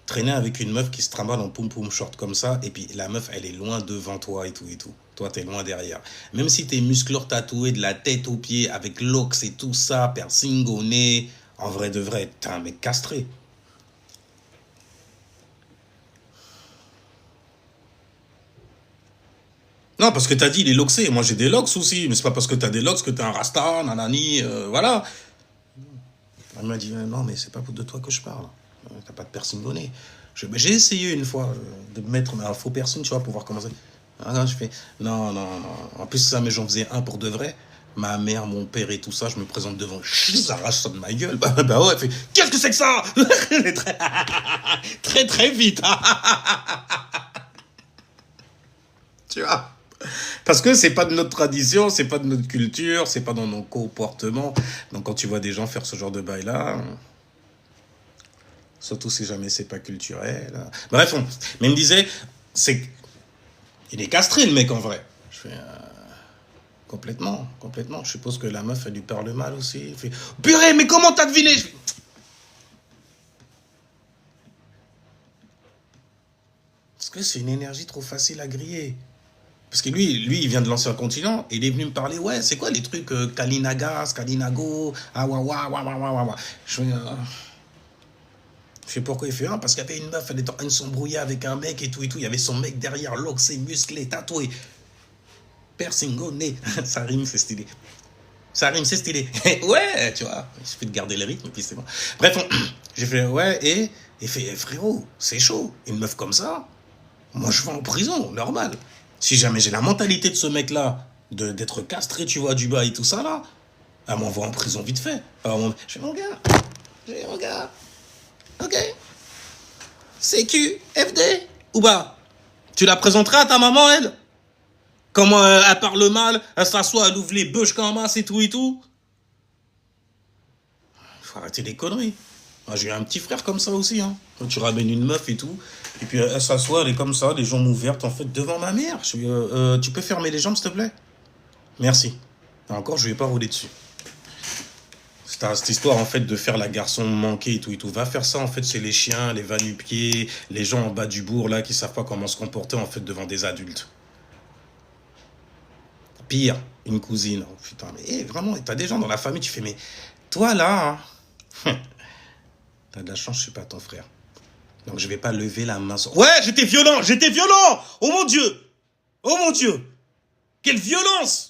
traîner avec une meuf qui se trimballe en poum-poum short comme ça, et puis la meuf, elle est loin devant toi et tout et tout. Toi, t'es loin derrière. Même si t'es muscleur tatoué de la tête aux pieds, avec l'ox et tout ça, piercing au nez, en vrai de vrai, t'es un mec castré. Non, parce que t'as dit il est loxé. Moi, j'ai des lox aussi. Mais c'est pas parce que t'as des lox que t'es un rasta, nanani, voilà. Elle m'a dit, non, mais c'est pas de toi que je parle. T'as pas de piercing au nez. J'ai essayé une fois de mettre un faux piercing, tu vois, pour voir comment ça. Ah, je fais, non, non, non. En plus, ça, mais j'en faisais un pour de vrai. Ma mère, mon père et tout ça, je me présente devant, ça arrache ça de ma gueule. Bah ouais, elle fait, qu'est-ce que c'est que ça? Très, très vite. Tu vois? Parce que c'est pas de notre tradition, c'est pas de notre culture, c'est pas dans nos comportements. Donc quand tu vois des gens faire ce genre de bail-là, surtout si jamais c'est pas culturel. Bref, mais il me disait, il est castré le mec en vrai. Je fais, complètement, complètement. Je suppose que la meuf, elle lui parle mal aussi. Elle fait, purée, mais comment t'as deviné? Je fais, parce que c'est une énergie trop facile à griller. Parce que lui, il vient de l'ancien continent, et il est venu me parler, ouais, c'est quoi les trucs Kalinagas, Kalinago, ah wa wa wa wa wa wa wa. Je fais pourquoi il fait parce qu'il y avait une meuf, elle était en train de s'embrouiller avec un mec et tout, il y avait son mec derrière, loxé, musclé, tatoué, piercing au nez, ça rime, c'est stylé. Ça rime, c'est stylé. Ouais, tu vois, il suffit de garder le rythme, et puis c'est bon. Bref, j'ai fait, ouais, et il fait, frérot, c'est chaud, une meuf comme ça, moi je vais en prison, normal. Si jamais j'ai la mentalité de ce mec-là, d'être castré, tu vois, du bas et tout ça, là, Elle m'envoie en prison vite fait. Je fais, mon gars, ok. CQ, FD, ou bah, tu la présenteras à ta maman, elle? Comment elle parle mal, elle s'assoit, elle ouvre les bûches comme masse et tout et tout. Faut arrêter les conneries. Moi, j'ai eu un petit frère comme ça aussi, hein. Quand tu ramènes une meuf et tout, et puis elle s'assoit, elle est comme ça, les jambes ouvertes, en fait, devant ma mère. Je suis, tu peux fermer les jambes, s'il te plaît? Merci. Et encore, je lui ai pas roulé dessus. Cette histoire, en fait, de faire la garçon manquée et tout et tout. Va faire ça, en fait, chez les chiens, les va-nu-pieds, les gens en bas du bourg, là, qui savent pas comment se comporter, en fait, devant des adultes. Pire, une cousine. Oh, putain, mais vraiment, t'as des gens dans la famille, tu fais, mais toi, là, hein, t'as de la chance, je suis pas ton frère. Donc, je vais pas lever la main sur... Ouais, j'étais violent. Oh mon Dieu. Oh mon Dieu. Quelle violence.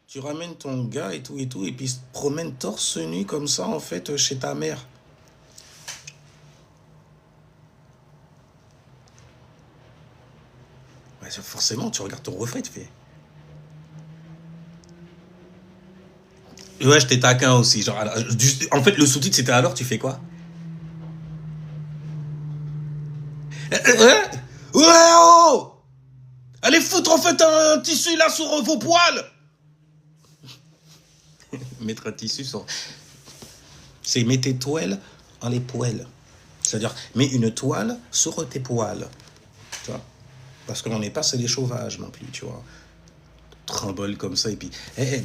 Tu ramènes ton gars et tout, et puis il se promène torse nu comme ça, en fait, chez ta mère. Ouais, forcément, tu regardes ton reflet, tu fais... Ouais, je t'ai taquin aussi. Genre, en fait, le sous-titre, c'était alors, tu fais quoi? Ouais, oh! Allez foutre, en fait, un tissu, là, sur vos poils! Mettre un tissu sur... C'est mettre tes toiles en les poils. C'est-à-dire, mets une toile sur tes poils. Tu vois? Parce qu'on n'est pas chez les sauvages non plus, tu vois. Trembole comme ça, et puis...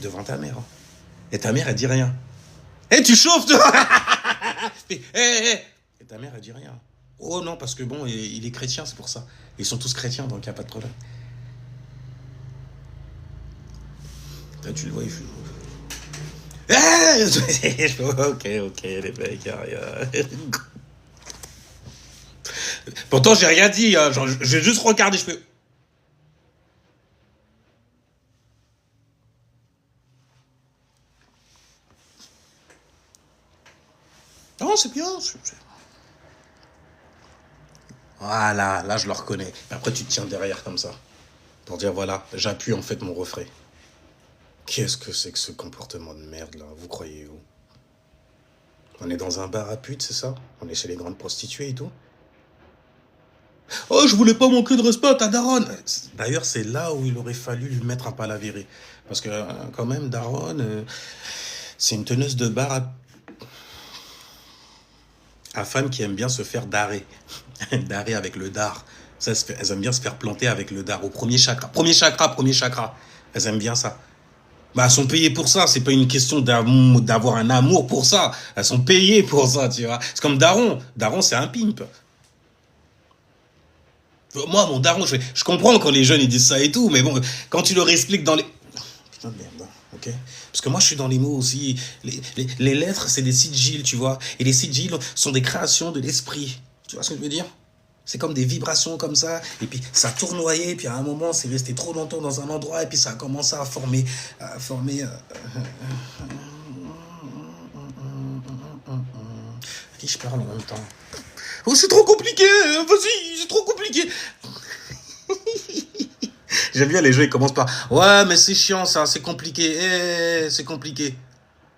devant ta mère. Hein. Et ta mère, elle dit rien. Tu chauffes, toi. Et ta mère, elle dit rien. Oh non, parce que bon, il est chrétien, c'est pour ça. Ils sont tous chrétiens, donc il n'y a pas de problème. Là, tu le vois, il fait... Ok, les mecs, rien. Pourtant, j'ai rien dit, hein. Genre, j'ai juste regardé, je fais... Non, c'est bien. Voilà, là, je le reconnais. Et après, tu te tiens derrière comme ça. Pour dire, voilà, j'appuie en fait mon refrain. Qu'est-ce que c'est que ce comportement de merde, là? Vous croyez où? On est dans un bar à putes, c'est ça? On est chez les grandes prostituées et tout? Oh, je voulais pas manquer de respect à ta daronne. D'ailleurs, c'est là où il aurait fallu lui mettre un palaviré. Parce que, quand même, daronne, c'est une teneuse de bar à femmes qui aiment bien se faire darrer. Darrer avec le dard. Ça, elles aiment bien se faire planter avec le dard au premier chakra. Premier chakra. Elles aiment bien ça. Bah, elles sont payées pour ça. C'est pas une question d'avoir un amour pour ça. Elles sont payées pour ça, tu vois. C'est comme daron. Daron, c'est un pimp. Moi, mon daron, je comprends quand les jeunes ils disent ça et tout, mais bon, quand tu leur expliques dans les... Putain de merde, ok? Parce que moi, je suis dans les mots aussi. Les lettres, c'est des sigils, tu vois. Et les sigils sont des créations de l'esprit. Tu vois ce que je veux dire? C'est comme des vibrations comme ça, et puis ça tournoyait, et puis à un moment, c'est resté trop longtemps dans un endroit, et puis ça a commencé à former... À qui je parle en même temps? Oh, c'est trop compliqué, vas-y, c'est trop compliqué. J'aime bien les jeux, ils commencent par ouais, mais c'est chiant ça, c'est compliqué. C'est compliqué.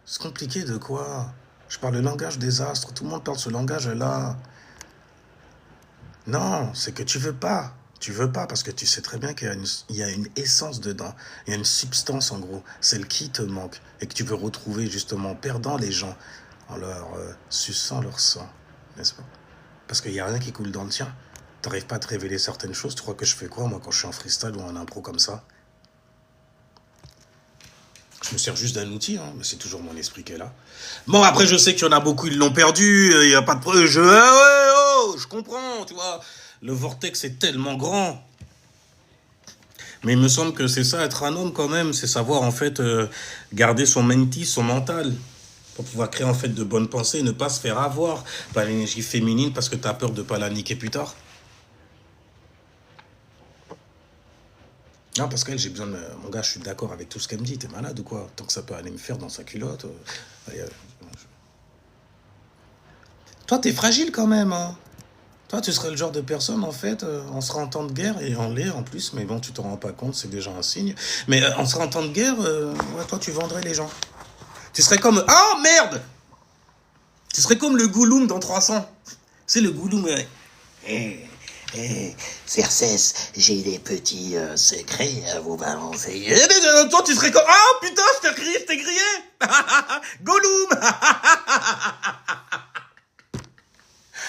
C'est compliqué de quoi? Je parle le langage des astres, tout le monde parle ce langage-là. Non, c'est que tu veux pas. Tu veux pas parce que tu sais très bien qu'il y a une essence dedans. Il y a une substance en gros, celle qui te manque et que tu veux retrouver justement en perdant les gens, en leur suçant leur sang, n'est-ce pas? Parce qu'il n'y a rien qui coule dans le tien. T'arrives pas à te révéler certaines choses. Tu crois que je fais quoi, moi, quand je suis en freestyle ou en impro comme ça? Je me sers juste d'un outil, hein, mais c'est toujours mon esprit qui est là. Bon, après, je sais qu'il y en a beaucoup, ils l'ont perdu. Il n'y a pas de preuve. Je comprends, tu vois. Le vortex est tellement grand. Mais il me semble que c'est ça, être un homme, quand même. C'est savoir, en fait, garder son mentis, son mental. Pour pouvoir créer en fait de bonnes pensées et ne pas se faire avoir par l'énergie féminine parce que tu as peur de ne pas la niquer plus tard. Non, parce qu'elle, j'ai besoin de... Mon gars, je suis d'accord avec tout ce qu'elle me dit. T'es malade ou quoi? Tant que ça peut aller me faire dans sa culotte. Allez, Toi, t'es fragile quand même, hein. Toi, tu serais le genre de personne, en fait, on sera en temps de guerre, et on l'est en plus, mais bon, tu t'en rends pas compte, c'est déjà un signe. Mais on sera en temps de guerre, ouais, toi, tu vendrais les gens. Tu serais comme... Ah, merde! Tu serais comme le Gollum dans 300. C'est le Gollum... Cercès, j'ai des petits secrets à vous balancer. Toi, tu serais comme... Ah, putain, je t'ai grillé Gollum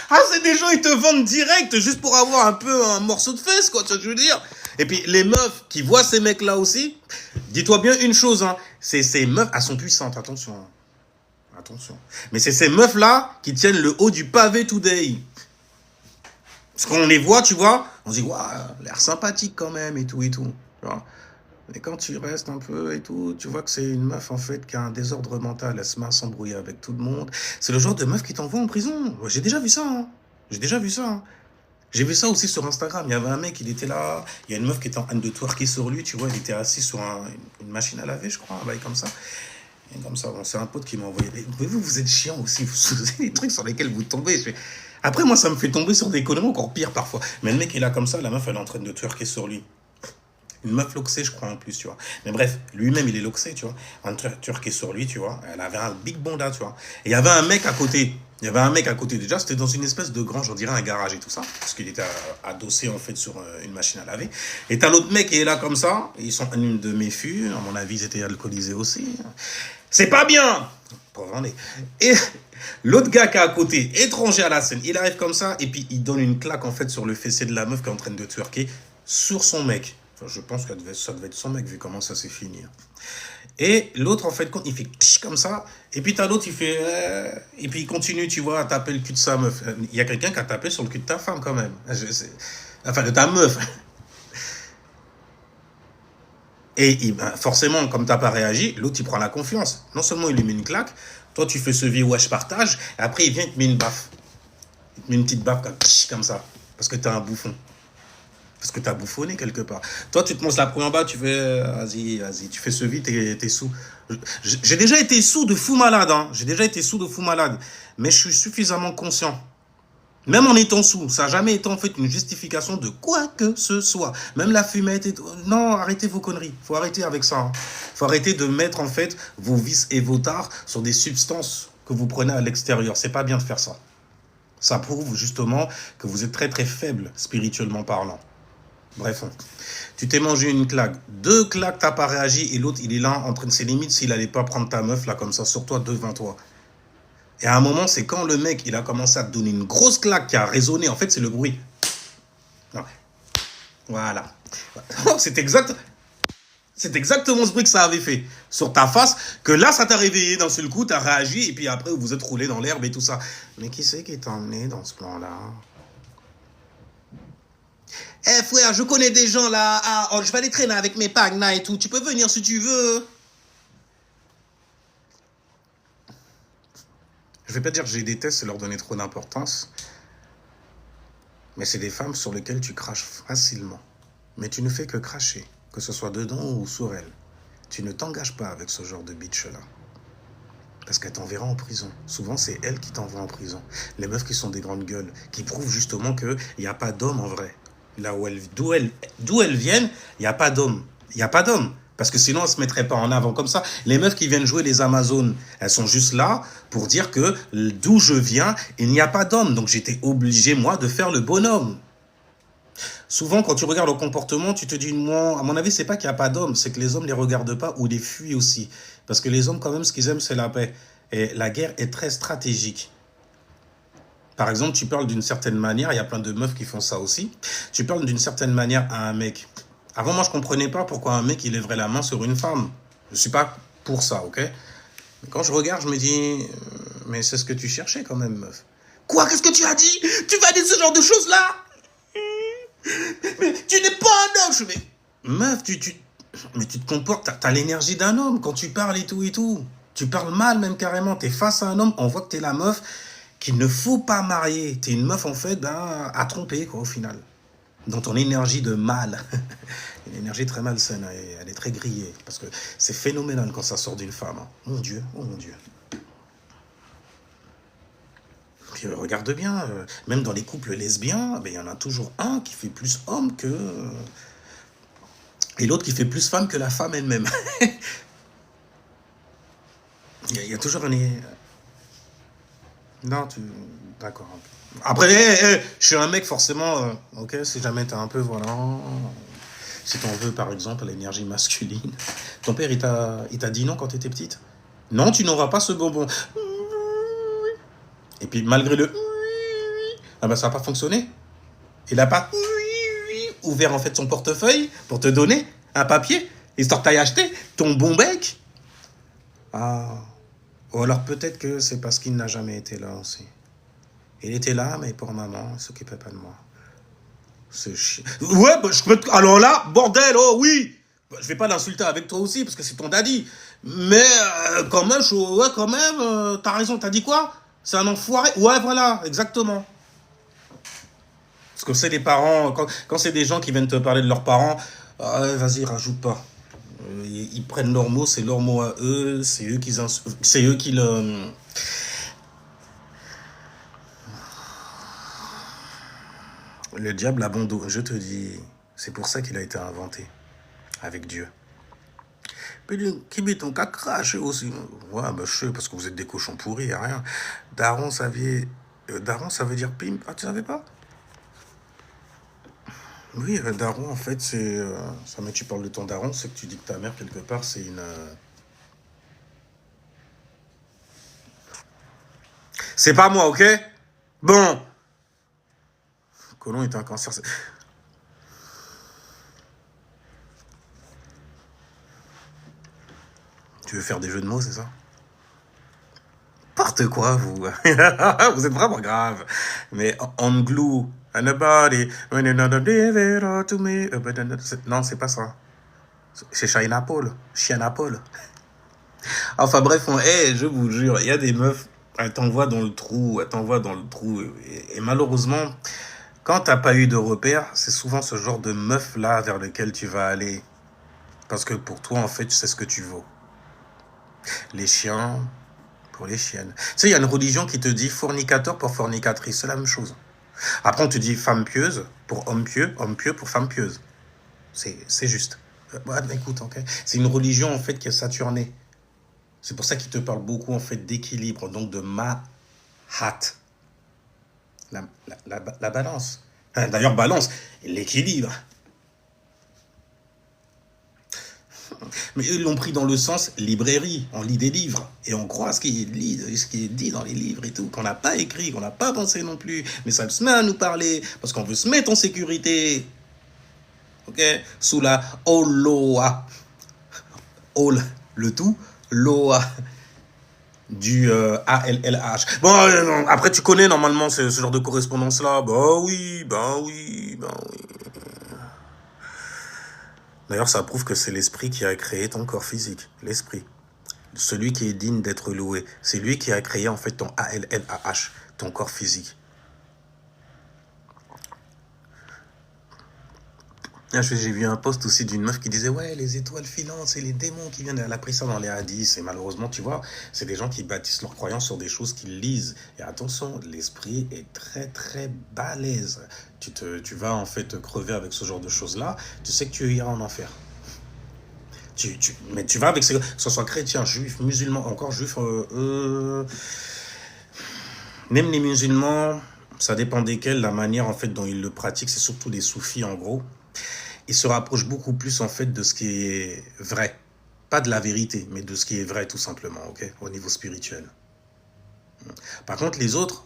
Ah, c'est des gens, ils te vendent direct, juste pour avoir un peu un morceau de fesse, quoi, tu vois ce que je veux dire. Et puis, les meufs qui voient ces mecs-là aussi, dis-toi bien une chose, hein, c'est ces meufs, elles sont puissantes, attention. Attention. Mais c'est ces meufs-là qui tiennent le haut du pavé today. Parce qu'on les voit, tu vois, on se dit, waouh, l'air sympathique quand même, et tout, et tout. Tu vois. Mais quand tu restes un peu et tout, tu vois que c'est une meuf, en fait, qui a un désordre mental, elle se met à s'embrouiller avec tout le monde. C'est le genre de meuf qui t'envoie en prison. J'ai déjà vu ça, hein. J'ai déjà vu ça, hein. J'ai vu ça aussi sur Instagram. Il y avait un mec, il était là, il y a une meuf qui était en train de twerker sur lui, tu vois, il était assis sur une machine à laver, je crois, un bail comme ça. Et comme ça, bon, c'est un pote qui m'a envoyé. Mais vous êtes chiant aussi, vous avez des trucs sur lesquels vous tombez. Après, moi, ça me fait tomber sur des conneries encore pire parfois. Mais le mec, il est là comme ça, la meuf, elle est en train de twerker sur lui. Une meuf loxée, je crois, en plus, tu vois. Mais bref, lui-même, il est loxé, tu vois. En train de twerker sur lui, tu vois. Elle avait un big bonda, tu vois. Et il y avait un mec à côté. Il y avait un mec à côté. Déjà, c'était dans une espèce de grange, on dirait un garage et tout ça. Parce qu'il était adossé, en fait, sur une machine à laver. Et t'as l'autre mec qui est là comme ça. Ils sont en une de mes fûts. À mon avis, ils étaient alcoolisés aussi. C'est pas bien! Pauvre nez. Et l'autre gars qui est à côté, étranger à la scène, il arrive comme ça, et puis il donne une claque, en fait, sur le fessier de la meuf qui est en train de twerker sur son mec. Enfin, je pense que ça devait être son mec, vu comment ça s'est fini. Et l'autre, en fait, il fait comme ça, et puis t'as l'autre, il fait... et puis il continue, tu vois, à taper le cul de sa meuf. Il y a quelqu'un qui a tapé sur le cul de ta femme, quand même. Enfin, de ta meuf. Et forcément, comme t'as pas réagi, l'autre, il prend la confiance. Non seulement il lui met une claque, toi, tu fais ce vie ouais, je partage, et après, il vient, il te met une baffe. Il te met une petite baffe comme ça, parce que t'es un bouffon. Parce que t'as bouffonné quelque part. Toi, tu te montes la première bas, tu fais, vas-y, tu fais ce vie, t'es sous. J'ai déjà été sous de fou malade, hein. J'ai déjà été sous de fou malade. Mais je suis suffisamment conscient. Même en étant sous, ça n'a jamais été en fait une justification de quoi que ce soit. Même la fumette et tout. Non, arrêtez vos conneries. Faut arrêter avec ça. Hein. Faut arrêter de mettre en fait vos vices et vos tares sur des substances que vous prenez à l'extérieur. C'est pas bien de faire ça. Ça prouve justement que vous êtes très très faible spirituellement parlant. Bref, tu t'es mangé une claque. 2 claques, t'as pas réagi et l'autre il est là en train de ses limites s'il allait pas prendre ta meuf là comme ça sur toi devant toi. Et à un moment, c'est quand le mec, il a commencé à te donner une grosse claque qui a résonné. En fait, c'est le bruit. Non. Voilà. C'est exactement ce bruit que ça avait fait sur ta face, que là, ça t'a réveillé d'un seul coup, t'as réagi, et puis après, vous vous êtes roulé dans l'herbe et tout ça. Mais qui c'est qui t'a emmené dans ce plan-là? Eh frère, je connais des gens là, je vais aller traîner avec mes pagnas et tout, tu peux venir si tu veux. Je vais pas dire que je les déteste, c'est leur donner trop d'importance. Mais c'est des femmes sur lesquelles tu craches facilement. Mais tu ne fais que cracher, que ce soit dedans ou sur elles. Tu ne t'engages pas avec ce genre de bitch-là. Parce qu'elle t'enverra en prison. Souvent, c'est elle qui t'envoie en prison. Les meufs qui sont des grandes gueules, qui prouvent justement qu'il n'y a pas d'homme en vrai. Là où d'où elles viennent, il n'y a pas d'homme. Il n'y a pas d'homme. Parce que sinon, elles ne se mettraient pas en avant comme ça. Les meufs qui viennent jouer les Amazones, elles sont juste là pour dire que d'où je viens, il n'y a pas d'homme. Donc j'étais obligé, moi, de faire le bonhomme. Souvent, quand tu regardes le comportement, tu te dis, moi, à mon avis, c'est pas qu'il n'y a pas d'hommes, c'est que les hommes ne les regardent pas ou les fuient aussi. Parce que les hommes, quand même, ce qu'ils aiment, c'est la paix. Et la guerre est très stratégique. Par exemple, tu parles d'une certaine manière, il y a plein de meufs qui font ça aussi. Tu parles d'une certaine manière à un mec. Avant, moi, je comprenais pas pourquoi un mec, il lèverait la main sur une femme. Je suis pas pour ça, ok? Mais quand je regarde, je me dis, mais c'est ce que tu cherchais quand même, meuf. Quoi? Qu'est-ce que tu as dit? Tu vas dire ce genre de choses-là? Mais tu n'es pas un homme! Mais, meuf, mais tu te comportes, t'as l'énergie d'un homme quand tu parles et tout et tout. Tu parles mal même carrément, t'es face à un homme, on voit que t'es la meuf qu'il ne faut pas marier. T'es une meuf en fait à tromper quoi au final. Dans ton énergie de mal. Une énergie très malsaine, elle est très grillée. Parce que c'est phénoménal quand ça sort d'une femme. Hein. Mon Dieu, oh mon Dieu. Puis regarde bien, même dans les couples lesbiens, il y en a toujours un qui fait plus homme que... et l'autre qui fait plus femme que la femme elle-même. Il y a toujours une... Non, tu... D'accord. Après, je suis un mec forcément... ok, si jamais t'es un peu, voilà... Si t'en veux, par exemple, l'énergie masculine. Ton père, il t'a dit non quand t'étais petite? Non, tu n'auras pas ce bonbon. Et puis, malgré le... Ah ben, ça n'a pas fonctionné. Il n'a pas ouvert, en fait, son portefeuille pour te donner un papier, histoire que t'ailles acheter ton bon bec. Ah... Ou alors peut-être que c'est parce qu'il n'a jamais été là aussi. Il était là, mais pour maman, il ne s'occupait pas de moi. C'est chiant. Ouais, bah, je peux alors là, bordel, oh oui. Bah, je vais pas l'insulter avec toi aussi, parce que c'est ton daddy. Mais quand même, ouais, quand même, t'as raison, t'as dit quoi? C'est un enfoiré. Ouais, voilà, exactement. Parce que c'est les parents, quand c'est des gens qui viennent te parler de leurs parents, vas-y, rajoute pas. Ils prennent leurs mots, c'est leurs mots à eux, c'est eux qui le... Le diable a bon dos, je te dis, c'est pour ça qu'il a été inventé, avec Dieu. Puis qui met ton cas crache aussi. Ouais, bah je sais, parce que vous êtes des cochons pourris, y a rien. Daron, Daron, ça veut dire pimp. Ah, tu savais pas? Oui, daron, en fait, c'est... ça, mais tu parles de ton daron, c'est que tu dis que ta mère, quelque part, c'est une... C'est pas moi, ok? Bon. Colon est un cancer. Tu veux faire des jeux de mots, c'est ça? N'importe quoi, vous. Vous êtes vraiment grave. Mais on glue. And a body, when another give it all to me. Non, c'est pas ça. C'est China Paul. China Paul. Enfin bref, je vous jure, il y a des meufs, elles t'envoient dans le trou, elles t'envoient dans le trou. Et malheureusement, quand t'as pas eu de repère, c'est souvent ce genre de meuf-là vers lequel tu vas aller. Parce que pour toi, en fait, tu sais ce que tu vaux. Les chiens pour les chiennes. Tu sais, il y a une religion qui te dit fornicateur pour fornicatrice, c'est la même chose. Après, on te dit femme pieuse pour homme pieux pour femme pieuse. C'est juste. Ouais, écoute, ok. C'est une religion, en fait, qui est saturnée. C'est pour ça qu'il te parle beaucoup, en fait, d'équilibre, donc de mahat. La balance. D'ailleurs, balance, l'équilibre. Mais eux l'ont pris dans le sens librairie. On lit des livres et on croit ce qui est dit dans les livres et tout, qu'on n'a pas écrit, qu'on n'a pas pensé non plus. Mais ça se met à nous parler parce qu'on veut se mettre en sécurité. Ok? Sous la Oloa. Ol, le tout, Loa. Du ALLH. Bon, non, après, tu connais normalement ce genre de correspondance-là. Bah oui, bah oui, bah oui. D'ailleurs, ça prouve que c'est l'esprit qui a créé ton corps physique. L'esprit. Celui qui est digne d'être loué. C'est lui qui a créé en fait ton ALLAH, ton corps physique. J'ai vu un post aussi d'une meuf qui disait ouais, les étoiles filantes, c'est les démons qui viennent. Elle a pris ça dans les hadiths. Et malheureusement, tu vois, c'est des gens qui bâtissent leurs croyances sur des choses qu'ils lisent. Et attention, l'esprit est très très balèze. Tu vas en fait crever avec ce genre de choses-là. Tu sais que tu iras en enfer. Mais tu vas avec que ce soit chrétien, juif, musulman, encore juif, même les musulmans, ça dépend desquels, la manière en fait dont ils le pratiquent, c'est surtout les soufis en gros. Ils se rapprochent beaucoup plus en fait de ce qui est vrai, pas de la vérité, mais de ce qui est vrai tout simplement, ok, au niveau spirituel. Par contre, les autres,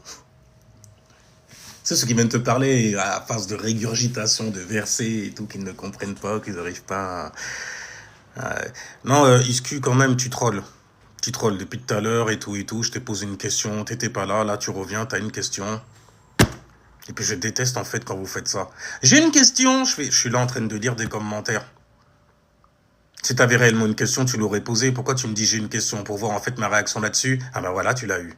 c'est ceux qui viennent te parler à phase de régurgitation de versets et tout, qu'ils ne comprennent pas, qu'ils n'arrivent pas à... Non, Iscu, quand même, tu trolles. Tu trolles depuis tout à l'heure et tout. Je t'ai posé une question, t'étais pas là, là tu reviens, t'as une question. Et puis je déteste en fait quand vous faites ça. J'ai une question, je suis là en train de lire des commentaires. Si t'avais réellement une question, tu l'aurais posée. Pourquoi tu me dis j'ai une question pour voir en fait ma réaction là-dessus? Ah ben voilà, tu l'as eu.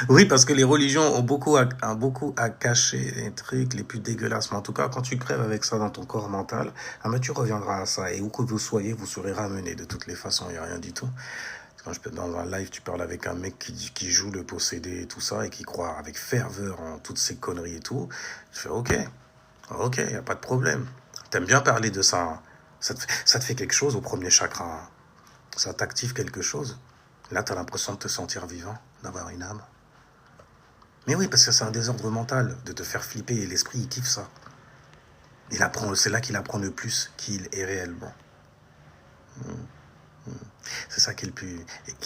Oui, parce que les religions ont beaucoup à cacher les trucs les plus dégueulasses. Mais en tout cas, quand tu crèves avec ça dans ton corps mental, ah ben tu reviendras à ça. Et où que vous soyez, vous serez ramené de toutes les façons. Il n'y a rien du tout. Quand dans un live, tu parles avec un mec qui joue le possédé et tout ça, et qui croit avec ferveur en toutes ces conneries et tout, je fais ok, y a pas de problème. T'aimes bien parler de ça, hein. Ça te fait quelque chose au premier chakra, hein. Ça t'active quelque chose. Là, tu as l'impression de te sentir vivant, d'avoir une âme. Mais oui, parce que c'est un désordre mental de te faire flipper et l'esprit, il kiffe ça. C'est là qu'il apprend le plus qui il est réellement. C'est ça qui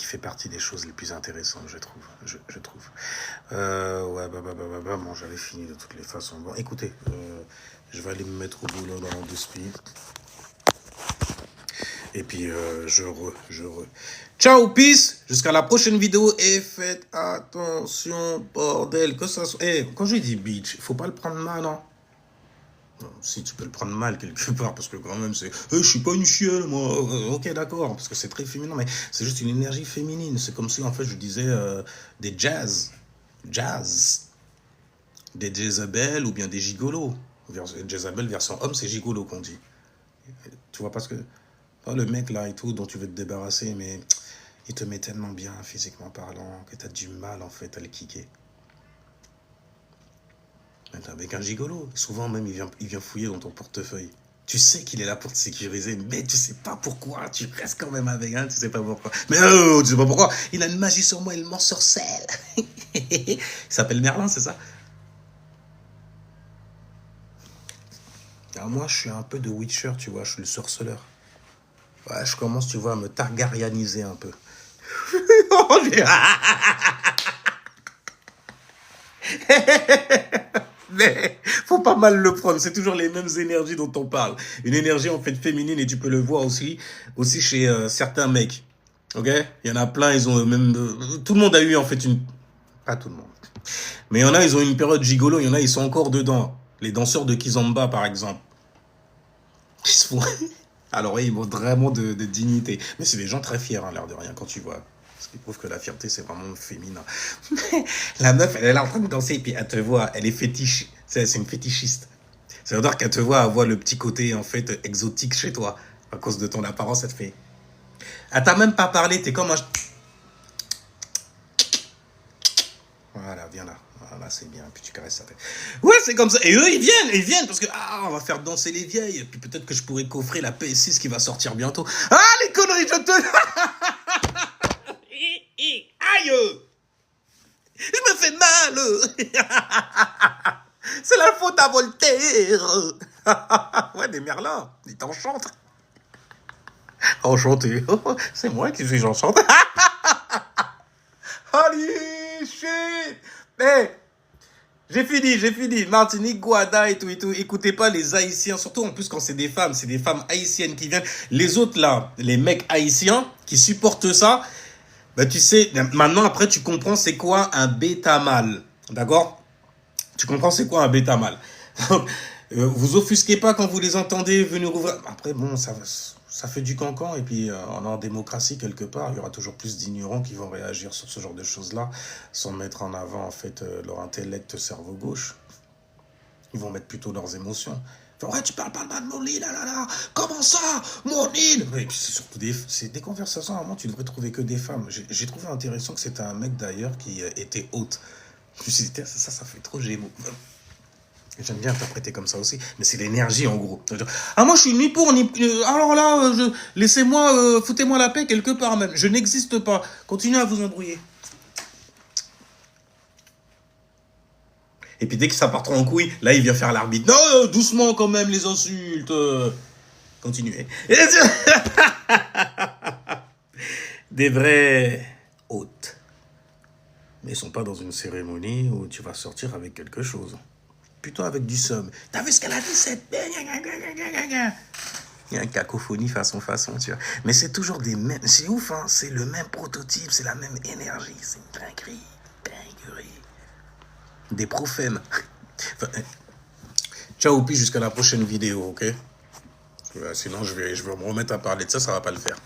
fait partie des choses les plus intéressantes, je trouve. Je trouve. Ouais, bon, j'avais fini de toutes les façons. Bon, écoutez, je vais aller me mettre au boulot dans 2 speed. Et puis, je re. Ciao, peace. Jusqu'à la prochaine vidéo. Et faites attention, bordel. Que ça soit... quand je dis bitch, il faut pas le prendre mal, hein. Si tu peux le prendre mal quelque part, parce que quand même c'est je suis pas une chienne moi, ok d'accord, parce que c'est très féminin, mais c'est juste une énergie féminine. C'est comme si en fait je disais des jazz, des Jezabel ou bien des gigolos. Jezabel version homme, c'est gigolo qu'on dit. Tu vois, parce que le mec là et tout dont tu veux te débarrasser, mais il te met tellement bien physiquement parlant que tu as du mal en fait à le kicker. Avec un gigolo, souvent même il vient fouiller dans ton portefeuille. Tu sais qu'il est là pour te sécuriser, mais tu sais pas pourquoi. Tu restes quand même avec un, tu sais pas pourquoi. Mais tu sais pas pourquoi. Il a une magie sur moi, il m'ensorcelle. Il s'appelle Merlin, c'est ça? Alors moi, je suis un peu de Witcher, tu vois, je suis le sorceleur. Ouais, je commence, tu vois, à me targaryaniser un peu. Mais faut pas mal le prendre, c'est toujours les mêmes énergies dont on parle. Une énergie en fait féminine, et tu peux le voir aussi chez certains mecs. Ok? Il y en a plein, ils ont même... tout le monde a eu en fait une... Pas tout le monde. Mais il y en a, ils ont une période gigolo, il y en a, ils sont encore dedans. Les danseurs de Kizomba, par exemple. Ils se font... Alors oui, ils ont vraiment de dignité. Mais c'est des gens très fiers, hein, l'air de rien, quand tu vois. Ce qui prouve que la fierté, c'est vraiment féminin. La meuf, elle est là en train de danser, et puis elle te voit, elle est fétiche. C'est une fétichiste. Ça veut dire qu'elle te voit avoir le petit côté, en fait, exotique chez toi. À cause de ton apparence, elle te fait... Elle t'a même pas parlé, t'es comme un... Voilà, viens là. Voilà, c'est bien. Puis tu caresses sa tête. Ouais, c'est comme ça. Et eux, ils viennent parce que, on va faire danser les vieilles. Et puis peut-être que je pourrais coffrer la PS6 qui va sortir bientôt. Ah, les conneries, je te... Aïe! Je me fais mal! C'est la faute à Voltaire! Ouais, des Merlins, ils t'enchantent. Enchanté. C'est moi qui suis enchanté. Holy shit! Hey, j'ai fini. Martinique, Guada et tout. Écoutez pas les Haïtiens, surtout en plus quand c'est des femmes haïtiennes qui viennent. Les autres là, les mecs haïtiens qui supportent ça, bah tu sais, maintenant après tu comprends c'est quoi un bêta mâle. D'accord? Tu comprends c'est quoi un bêta mâle. Vous offusquez pas quand vous les entendez venir ouvrir. Après bon, ça fait du cancan, et puis en démocratie quelque part, il y aura toujours plus d'ignorants qui vont réagir sur ce genre de choses-là, sans mettre en avant en fait leur intellect cerveau gauche. Ils vont mettre plutôt leurs émotions. Enfin, ouais, tu parles pas de mon lit, là. Comment ça, mon lit? Et puis c'est surtout des conversations, à un moment, tu devrais trouver que des femmes. J'ai trouvé intéressant que c'était un mec d'ailleurs qui était hôte. Je me suis dit, ça fait trop gémeaux. J'aime bien interpréter comme ça aussi, mais c'est l'énergie en gros. Ah, moi je suis ni pour ni... alors là, laissez-moi, foutez-moi la paix quelque part même. Je n'existe pas. Continuez à vous embrouiller. Et puis dès que ça part trop en couille, là il vient faire l'arbitre. Non, doucement quand même les insultes. Continuez. Des vrais hôtes. Mais ils sont pas dans une cérémonie où tu vas sortir avec quelque chose. Plutôt avec du somme. T'as vu ce qu'elle a dit, cette... Il y a une cacophonie façon, tu vois. Mais c'est toujours des mêmes... C'est ouf, hein. C'est le même prototype, c'est la même énergie. C'est une dinguerie. Des prophèmes. Enfin, ciao, puis jusqu'à la prochaine vidéo, ok? Sinon, je vais me remettre à parler de ça, ça va pas le faire.